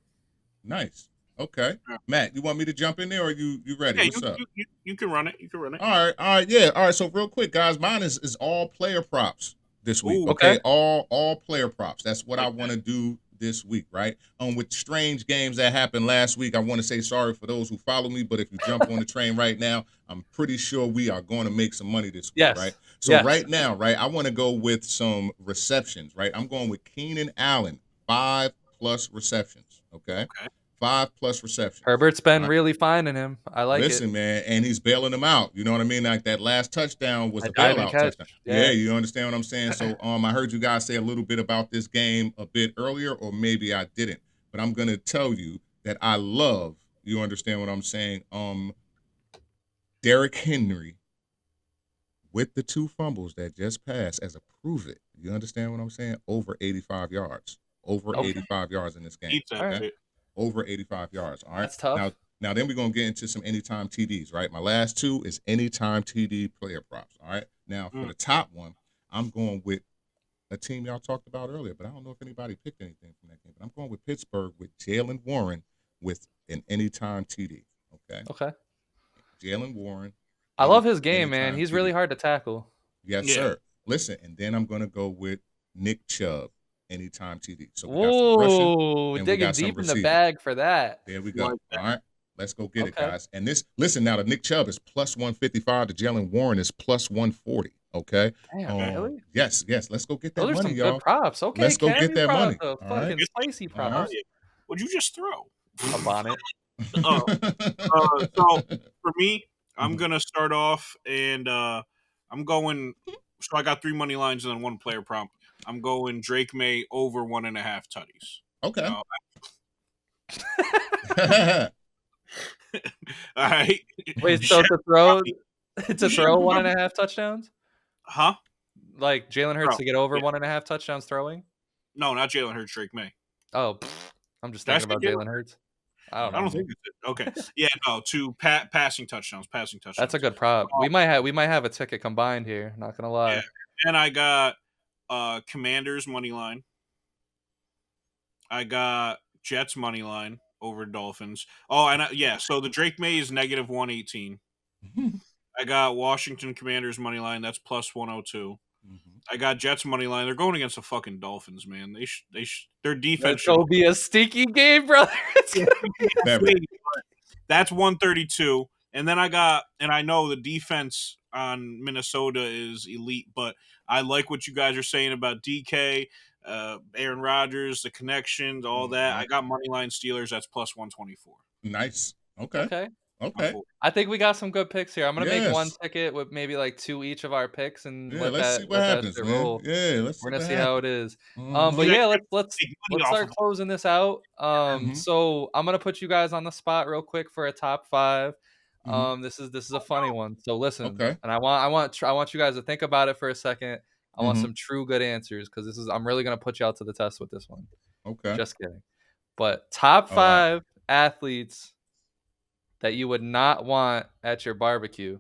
Nice. Okay. Matt, you want me to jump in there, or you ready? Yeah, What's up? You can run it. You can run it. All right. Yeah. All right. So real quick, guys, mine is all player props this week. Ooh, okay. All player props. That's what I want to do this week, right? With strange games that happened last week, I want to say sorry for those who follow me, but if you jump on the train right now, I'm pretty sure we are going to make some money this week, right? So right now, right, I want to go with some receptions, right? I'm going with Keenan Allen, 5+ receptions, okay? 5+ receptions. Herbert's been really finding him. I like it. Listen, man, and he's bailing them out. You know what I mean? Like that last touchdown was a bailout touchdown. Yeah, you understand what I'm saying? So I heard you guys say a little bit about this game a bit earlier, or maybe I didn't. But I'm gonna tell you that I love, you understand what I'm saying? Derrick Henry with the 2 fumbles that just passed as a prove it. You understand what I'm saying? Over 85 yards. Over 85 yards in this game. Over 85 yards. All right. That's tough. Now then we're going to get into some anytime TDs, right? My last 2 is anytime TD player props. All right. Now for the top one, I'm going with a team y'all talked about earlier, but I don't know if anybody picked anything from that game. But I'm going with Pittsburgh with Jaylen Warren with an anytime TD. Okay. Jaylen Warren. I love his game, man. He's really hard to tackle. Yes, sir. Listen, and then I'm going to go with Nick Chubb anytime TD. So we got some rushing. Whoa, and we digging got some deep in the receiving. bag for that. There we go. Like All right. Let's go get it, Okay. guys. And this, listen now, the Nick Chubb is plus 155. The Jalen Warren is plus 140. Okay. Damn, really? Yes. Let's go get that Those are money, some y'all. good props. Okay, Let's go Cam, get you that brought money. The All fucking right. spicy All props. right. What'd you just throw? A bonnet. So for me, I'm gonna start off, and I'm going. So I got 3 money lines and then 1 player prompt. I'm going Drake May over 1.5 tutties. Okay. All right. Wait, so to throw 1.5 touchdowns? Huh? Like Jalen Hurts to get over Yeah. 1.5 touchdowns throwing? No, not Jalen Hurts. Drake May. Oh, I'm just Did I thinking about say Jalen Hurts. I don't know. I don't think it's it. Okay. Yeah, no, 2 passing touchdowns. Passing touchdowns. That's a good prop. We might have a ticket combined here. Not gonna lie. Yeah. And I got Commanders money line. I got Jets money line over Dolphins. Oh, and so the Drake May is negative 118. I got Washington Commanders money line. That's plus 102. I got Jets money line. They're going against the fucking Dolphins, man. Their defense. It's gonna be a stinky game, brother. That's 132. And then I know the defense on Minnesota is elite, but I like what you guys are saying about DK, Aaron Rodgers, the connections, all that. I got moneyline Steelers. That's plus 124. Nice. Okay. I think we got some good picks here. I'm gonna make one Yes. ticket with maybe like 2 each of our picks, and Yeah, let let's that see what happens, shit man. roll. Yeah, We're gonna see how it is. Mhm. But yeah, let's Take money off start of closing this out. Mhm. So I'm gonna put you guys on the spot real quick for a top 5. Mhm. This is a funny one. So listen, Okay. and I want you guys to think about it for a second. I want Mhm. some true good answers because I'm really gonna put you out to the test with this one. Okay. Just kidding. But top All right. 5 athletes that you would not want at your barbecue.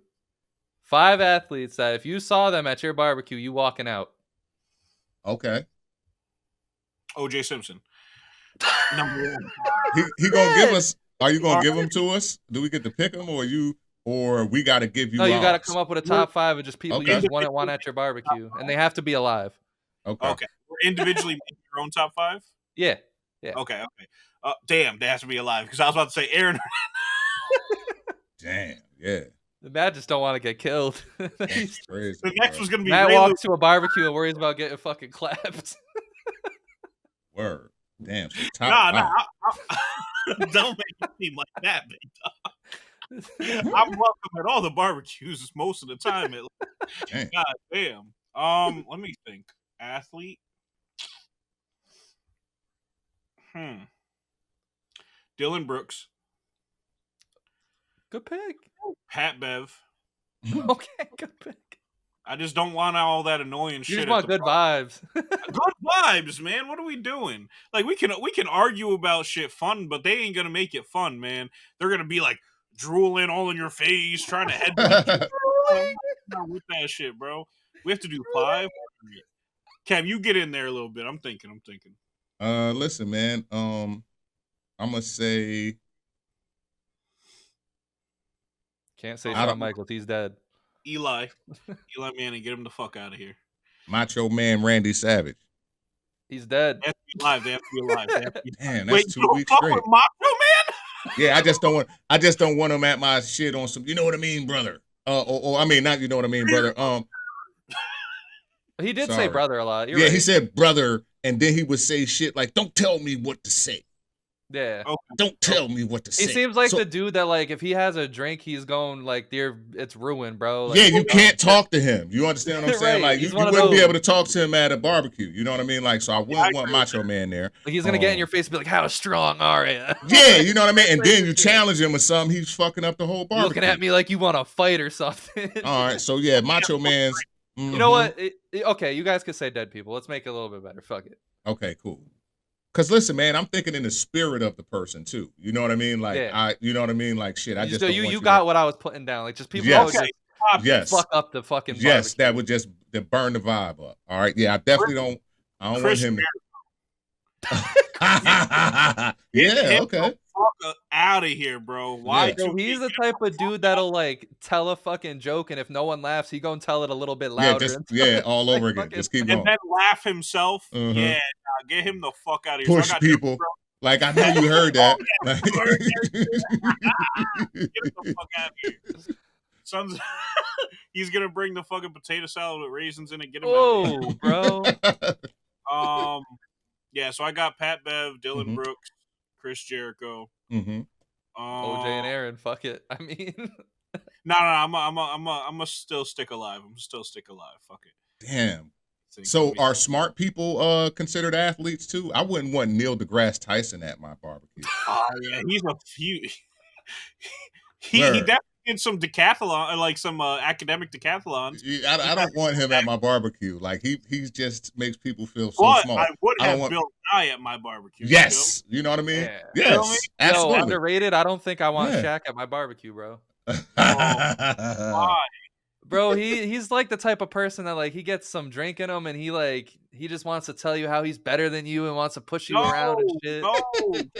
5 athletes that if you saw them at your barbecue, you walking out. Okay. OJ Simpson. Number 1. He gonna give us. Are you gonna give them to us? Do we get to pick them, or we got to give you? No, you got to ours? come up with a top 5 of just people Okay. you just wouldn't want at your barbecue, and they have to be alive. Okay. We're individually making your own top 5? Yeah. Okay. Damn, they have to be alive because I was about to say Aaron. Damn. Yeah. The Matt just don't want to get killed. That's crazy. The next bro. was gonna be Matt Ray walks to a barbecue and worries about getting fucking clapped. Word. Damn. So top Nah. Don't make it seem like that, big dog. I'm welcome at all the barbecues most of the time. Damn. God damn. Let me think. Athlete. Dylan Brooks. Good pick. Pat Bev. Okay, good pick. I just don't want all that annoying shit. You just want good vibes. Good vibes, man. What are we doing? Like we can argue about shit fun, but they ain't gonna make it fun, man. They're gonna be like drooling all in your face, trying to head with that shit, bro. We have to do 5. Cam, you get in there a little bit. I'm thinking. Listen, man. I'm gonna say. Can't say Shawn Michaels. He's dead. Eli Manning, get him the fuck out of here. Macho Man Randy Savage. He's dead. They have to be alive. Damn, that's Wait, 2 weeks fuck straight. with Macho Man? Yeah, I just don't want him at my shit on some. You know what I mean, brother? Or I mean, not you know what I mean, brother. He did say brother a lot. You're yeah, right. he said brother, and then he would say shit like, "Don't tell me what to say." Yeah. Okay. Don't tell me what to say. He seems like the dude that, like, if he has a drink, he's going, like, it's ruined, bro. Like, yeah, you can't talk to him. You understand what I'm saying? Right. Like, you He's one of wouldn't be those. able to talk to him at a barbecue. You know what I mean? Like, so I wouldn't want Macho Man there. Like, he's going to get in your face and be like, how strong are you? Yeah, you know what I mean? And then you challenge him with something, he's fucking up the whole You're barbecue. looking at me like you want to fight or something. All right, so yeah, Macho Man's. You know what? Okay, you guys could say dead people. Let's make it a little bit better. Fuck it. Okay, cool. Because listen, man, I'm thinking in the spirit of the person too. You know what I mean? Like, Yeah. you know what I mean? Like, shit, I just don't want you got what I was putting down. Like, just people Yes. that would just Yes. fuck up the fucking barbecue. Yes, that would just burn the vibe up. All right, yeah, I definitely don't want him. Yeah, okay. fuck out of here, bro. Why? Yo, he's the type of dude that'll like tell a fucking joke, and if no one laughs, he gonna tell it a little bit louder. All over again. Just keep going. And then laugh himself. Yeah, nah, get him the fuck out of here. Push people. Like, I know you heard that. Get him the fuck out of here. Son's, he's gonna bring the fucking potato salad with raisins in it. Get him out of here. Bro. Yeah. So I got Pat Bev, Dylan Brooks, Chris Jericho, OJ and Aaron. Fuck it. I mean, no. I'm a still stick alive. Fuck it. Damn. So are smart people considered athletes too? I wouldn't want Neil deGrasse Tyson at my barbecue. Oh yeah, he's a few. He definitely did some decathlon, like some academic decathlons. I don't want him at my barbecue. Like he just makes people feel so small. I would have Bill Nye at my barbecue. Yes, you know what I mean. Yeah. Yes, absolutely. Yo, underrated. I don't think I want Shaq at my barbecue, bro. Why? Bro, he's like the type of person that like he gets some drink in him and he just wants to tell you how he's better than you and wants to push you around and shit. No,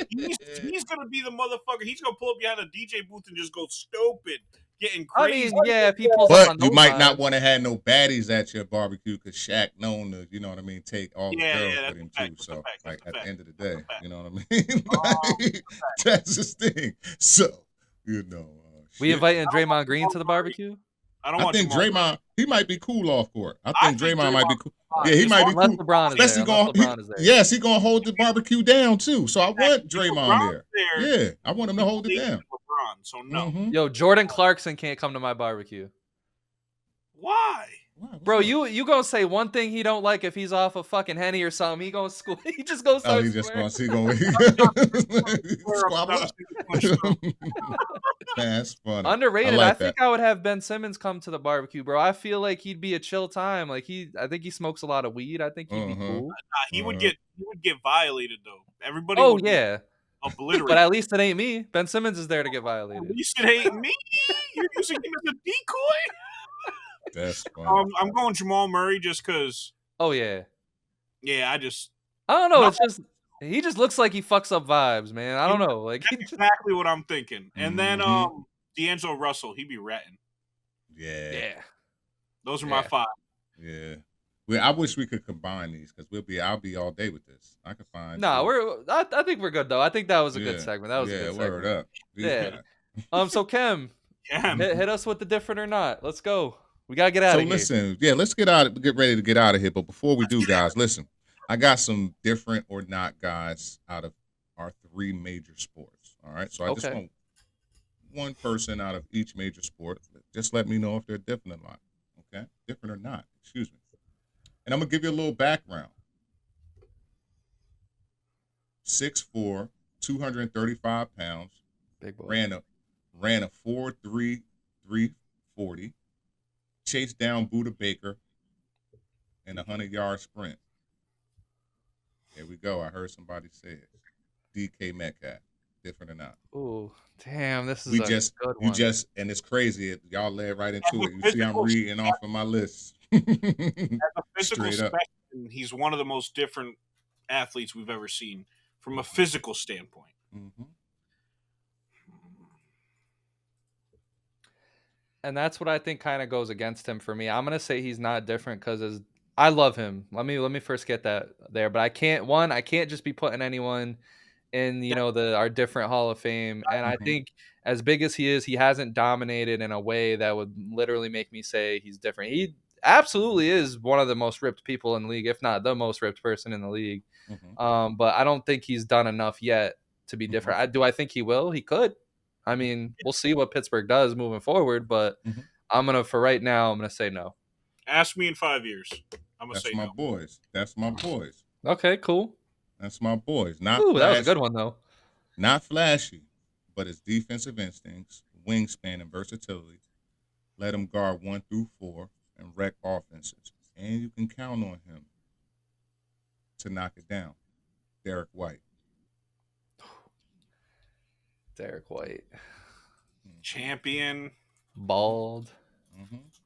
he's gonna be the motherfucker. He's gonna pull up behind a DJ booth and just go stupid, getting crazy. I mean, yeah, if he pulls but up on you might vibes. not want to have no baddies at your barbecue because Shaq known to, you know what I mean, take all the girls with him too. So like at the end of the day, you know what I mean. Like, that's his thing. So you know, we inviting Draymond Green to the barbecue. I think Draymond, he might be cool off court. I think Draymond might be cool. Yeah, he might be cool. LeBron is there. Yes, he's gonna hold the barbecue down too. So I want Draymond there. Yeah, I want him to hold it down. LeBron, so no. Yo, Jordan Clarkson can't come to my barbecue. Why? Bro, you gonna say one thing he don't like if he's off a fucking Henny or something. He gonna school. He just goes. Oh, he just gonna squabble. That's funny. Underrated. I think I would have Ben Simmons come to the barbecue, bro. I feel like he'd be a chill time. Like I think he smokes a lot of weed. I think he'd be cool. He would get violated though. Everybody. Oh yeah. Obliterated. But at least it ain't me. Ben Simmons is there to get violated. At least it ain't me. You're using him as a decoy. That's funny. I'm going Jamal Murray just because. Oh yeah. Yeah, I don't know. It's just he just looks like he fucks up vibes, man. I don't know. Like that's exactly what I'm thinking. And then D'Angelo Russell, he'd be ratting. Yeah. Those are my 5. Yeah. Well, I wish we could combine these because I'll be all day with this. I could find. I think we're good though. I think that was a good segment. That was a good segment. Word up. Yeah. So Kim, hit us with the different or not. Let's go. We gotta get out of here. So listen, let's get ready to get out of here. But before we do, guys, listen. I got some different or not guys out of our 3 major sports. All right. So I just want one person out of each major sport. Just let me know if they're different or not. Okay? Different or not. Excuse me. And I'm gonna give you a little background. 6'4", 235 pounds. Big boy. Ran a 4.3 340. Chased down Buda Baker in a 100-yard sprint. There we go. I heard somebody say it. DK Metcalf. Different or not? Oh, damn. This is good one. And it's crazy. Y'all led right into it. You see I'm reading off of my list. As a physical specimen, he's one of the most different athletes we've ever seen from a physical standpoint. And that's what I think kind of goes against him for me. I'm gonna say he's not different because I love him. Let me first get that there. But I can't just be putting anyone in our different Hall of Fame. And I think as big as he is, he hasn't dominated in a way that would literally make me say he's different. He absolutely is one of the most ripped people in the league, if not the most ripped person in the league. But I don't think he's done enough yet to be different. Do I think he will? He could. I mean, we'll see what Pittsburgh does moving forward, but for right now, I'm gonna say no. Ask me in 5 years. I'm gonna say no. That's my boys. Okay, cool. That's my boys. That was a good one though. Not flashy, but his defensive instincts, wingspan, and versatility let him guard 1 through 4 and wreck offenses. And you can count on him to knock it down. Derrick White. Derrick White. Champion. Bald.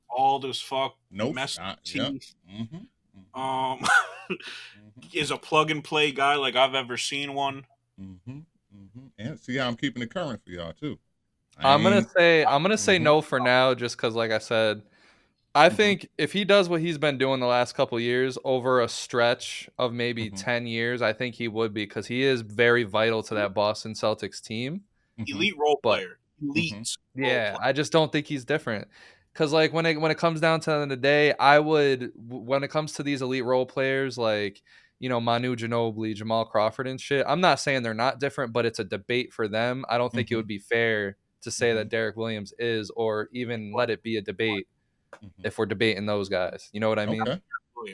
Bald as fuck. Nope. Messy teeth. Is a plug and play guy like I've ever seen one. And See how I'm keeping it current for y'all too. I'm gonna say no for now, just because, like I said, I think if he does what he's been doing the last couple of years over a stretch of maybe 10 years, I think he would be, because he is very vital to that Boston Celtics team. Elite role But player. Elite. yeah, I just don't think he's different. Because like when it comes down to the end of the day, I would, when it comes to these elite role players like, you know, Manu Ginobili, Jamal Crawford and shit, I'm not saying they're not different, but it's a debate for them. I don't think it would be fair to say that Derrick Williams is, or even let it be a debate if we're debating those guys. You know what I mean? Okay.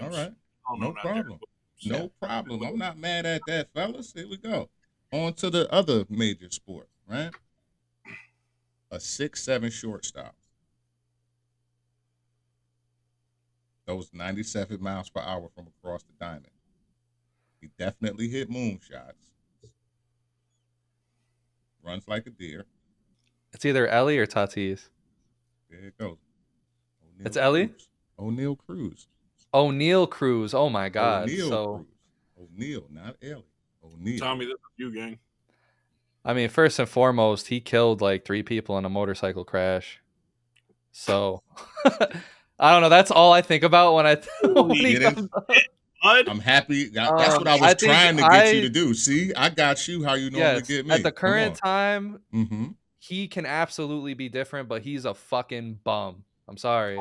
All right. No problem. No problem. I'm not mad at that, fellas. Here we go. On to the other major sport, right? A 6'7" shortstop. Those 97 miles per hour from across the diamond. He definitely hit moon shots. Runs like a deer. It's either Ellie or Tatis. There it goes. It's Ellie? ONeil Cruz. ONeil Cruz. Oh my God. Cruz. So ONeil, not Ellie. ONeil. Tommy, this is you, gang. I mean, first and foremost, he killed like 3 people in a motorcycle crash. So I don't know. That's all I think about when he comes up. I'm happy. That's what I was trying to get you to do. See, I got you how you normally get me. At the current time, he can absolutely be different, but he's a fucking bum. I'm sorry.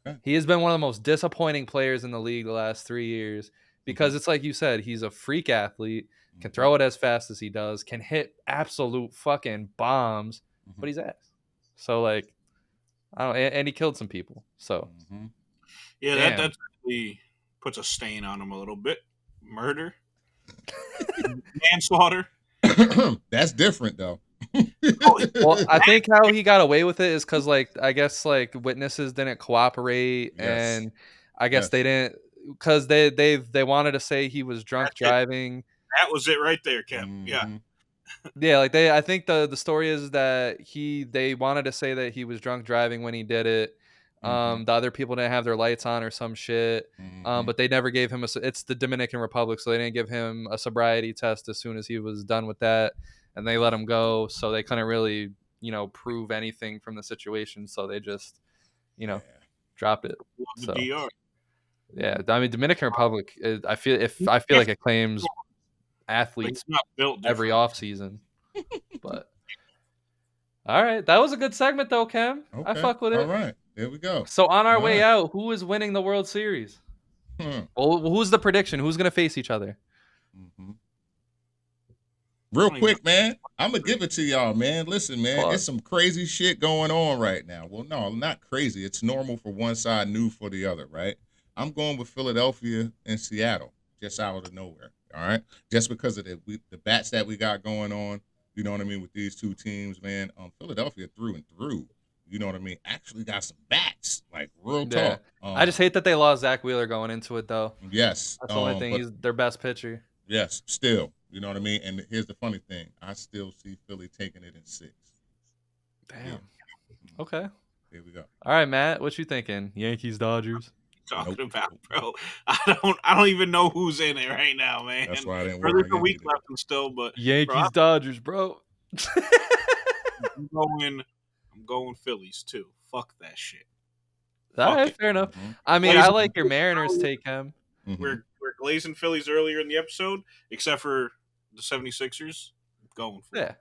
Okay. He has been one of the most disappointing players in the league the last 3 years, because it's like you said, he's a freak athlete, can throw it as fast as he does, can hit absolute fucking bombs, but he's ass. So like, I don't, and he killed some people. So yeah, that really puts a stain on him a little bit. Murder, manslaughter. That's different though. Well, I think how he got away with it is because, like, I guess like witnesses didn't cooperate, and I guess they didn't, because they wanted to say he was drunk driving. That was it right there, Kev. Yeah, like I think the story is that they wanted to say that he was drunk driving when he did it. The other people didn't have their lights on or some shit, but they never gave him it's the Dominican Republic, so they didn't give him a sobriety test as soon as he was done with that, and they let him go. So they couldn't really, prove anything from the situation, so they just, dropped it. So, yeah, I mean, Dominican Republic, I feel like it claims athletes every off season, but. All right, that was a good segment though, Cam. Okay. I fuck with it. All right, there we go. So on our way out, who is winning the World Series? Well, who's the prediction? Who's gonna face each other? Real quick, man, I'm gonna give it to y'all, man. Listen, man, it's some crazy shit going on right now. Well, no, not crazy. It's normal for one side, new for the other, right? I'm going with Philadelphia and Seattle, just out of nowhere. All right, just because of the bats that we got going on. You know what I mean, with these two teams, man. Philadelphia through and through. You know what I mean? Actually got some bats, like real talk. I just hate that they lost Zach Wheeler going into it, though. Yes, that's the only thing. He's their best pitcher. Yes, still. You know what I mean? And here's the funny thing: I still see Philly taking it in 6. Damn. Yeah. Okay. Here we go. All right, Matt. What you thinking? Yankees, Dodgers. Talking about, bro. I don't even know who's in it right now, man. That's why I didn't worry. There's a week left and still, but Yankees, Dodgers, bro. I'm going Phillies too. Fuck that shit. All right, fair enough. I mean, I like your Mariners take him. We're glazing Phillies earlier in the episode, except for the 76ers. Going for it.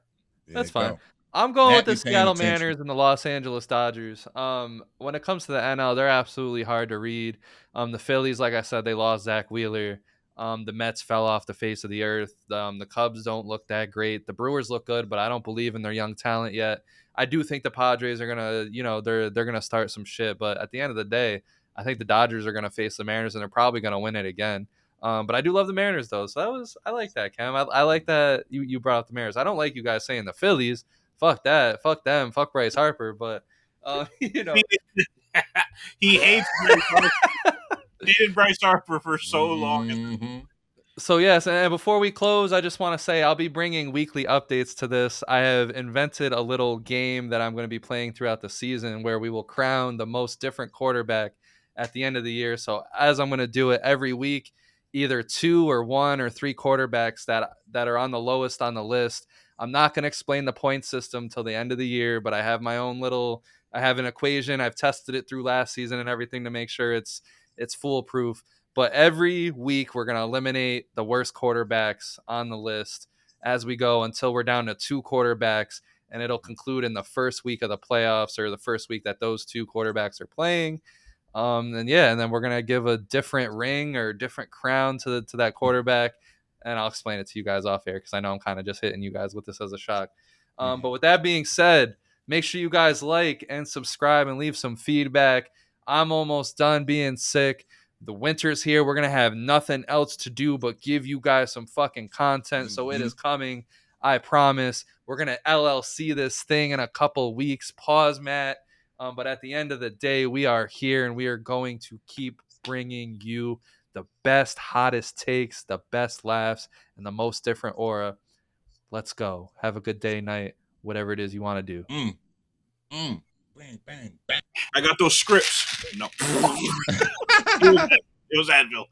That's fine. I'm going with the Seattle Mariners and the Los Angeles Dodgers. When it comes to the NL, they're absolutely hard to read. The Phillies, like I said, they lost Zach Wheeler. The Mets fell off the face of the earth. The Cubs don't look that great. The Brewers look good, but I don't believe in their young talent yet. I do think the Padres are gonna, they're gonna start some shit. But at the end of the day, I think the Dodgers are gonna face the Mariners, and they're probably gonna win it again. But I do love the Mariners though, so I like that, Cam. I like that you brought up the Mariners. I don't like you guys saying the Phillies. Fuck that. Fuck them. Fuck Bryce Harper. But he hates Bryce Harper. Hated Bryce Harper for so long. So yes, and before we close, I just want to say I'll be bringing weekly updates to this. I have invented a little game that I'm going to be playing throughout the season where we will crown the most different quarterback at the end of the year. So as I'm going to do it every week, either 2 or 1 or 3 quarterbacks that are on the lowest on the list, I'm not going to explain the point system till the end of the year, but I have my own I have an equation. I've tested it through last season and everything to make sure it's foolproof. But every week we're going to eliminate the worst quarterbacks on the list as we go until we're down to 2 quarterbacks, and it'll conclude in the first week of the playoffs or the first week that those 2 quarterbacks are playing. And then we're gonna give a different ring or different crown to that quarterback, and I'll explain it to you guys off air because I know I'm kind of just hitting you guys with this as a shock. But with that being said, make sure you guys like and subscribe and leave some feedback. I'm almost done being sick. The winter's here. We're gonna have nothing else to do but give you guys some fucking content. So it is coming. I promise. We're gonna LLC this thing in a couple weeks. Pause, Matt. But at the end of the day, we are here and we are going to keep bringing you the best, hottest takes, the best laughs, and the most different aura. Let's go. Have a good day, night, whatever it is you want to do. Bang, bang, bang. I got those scripts. No. It was Advil.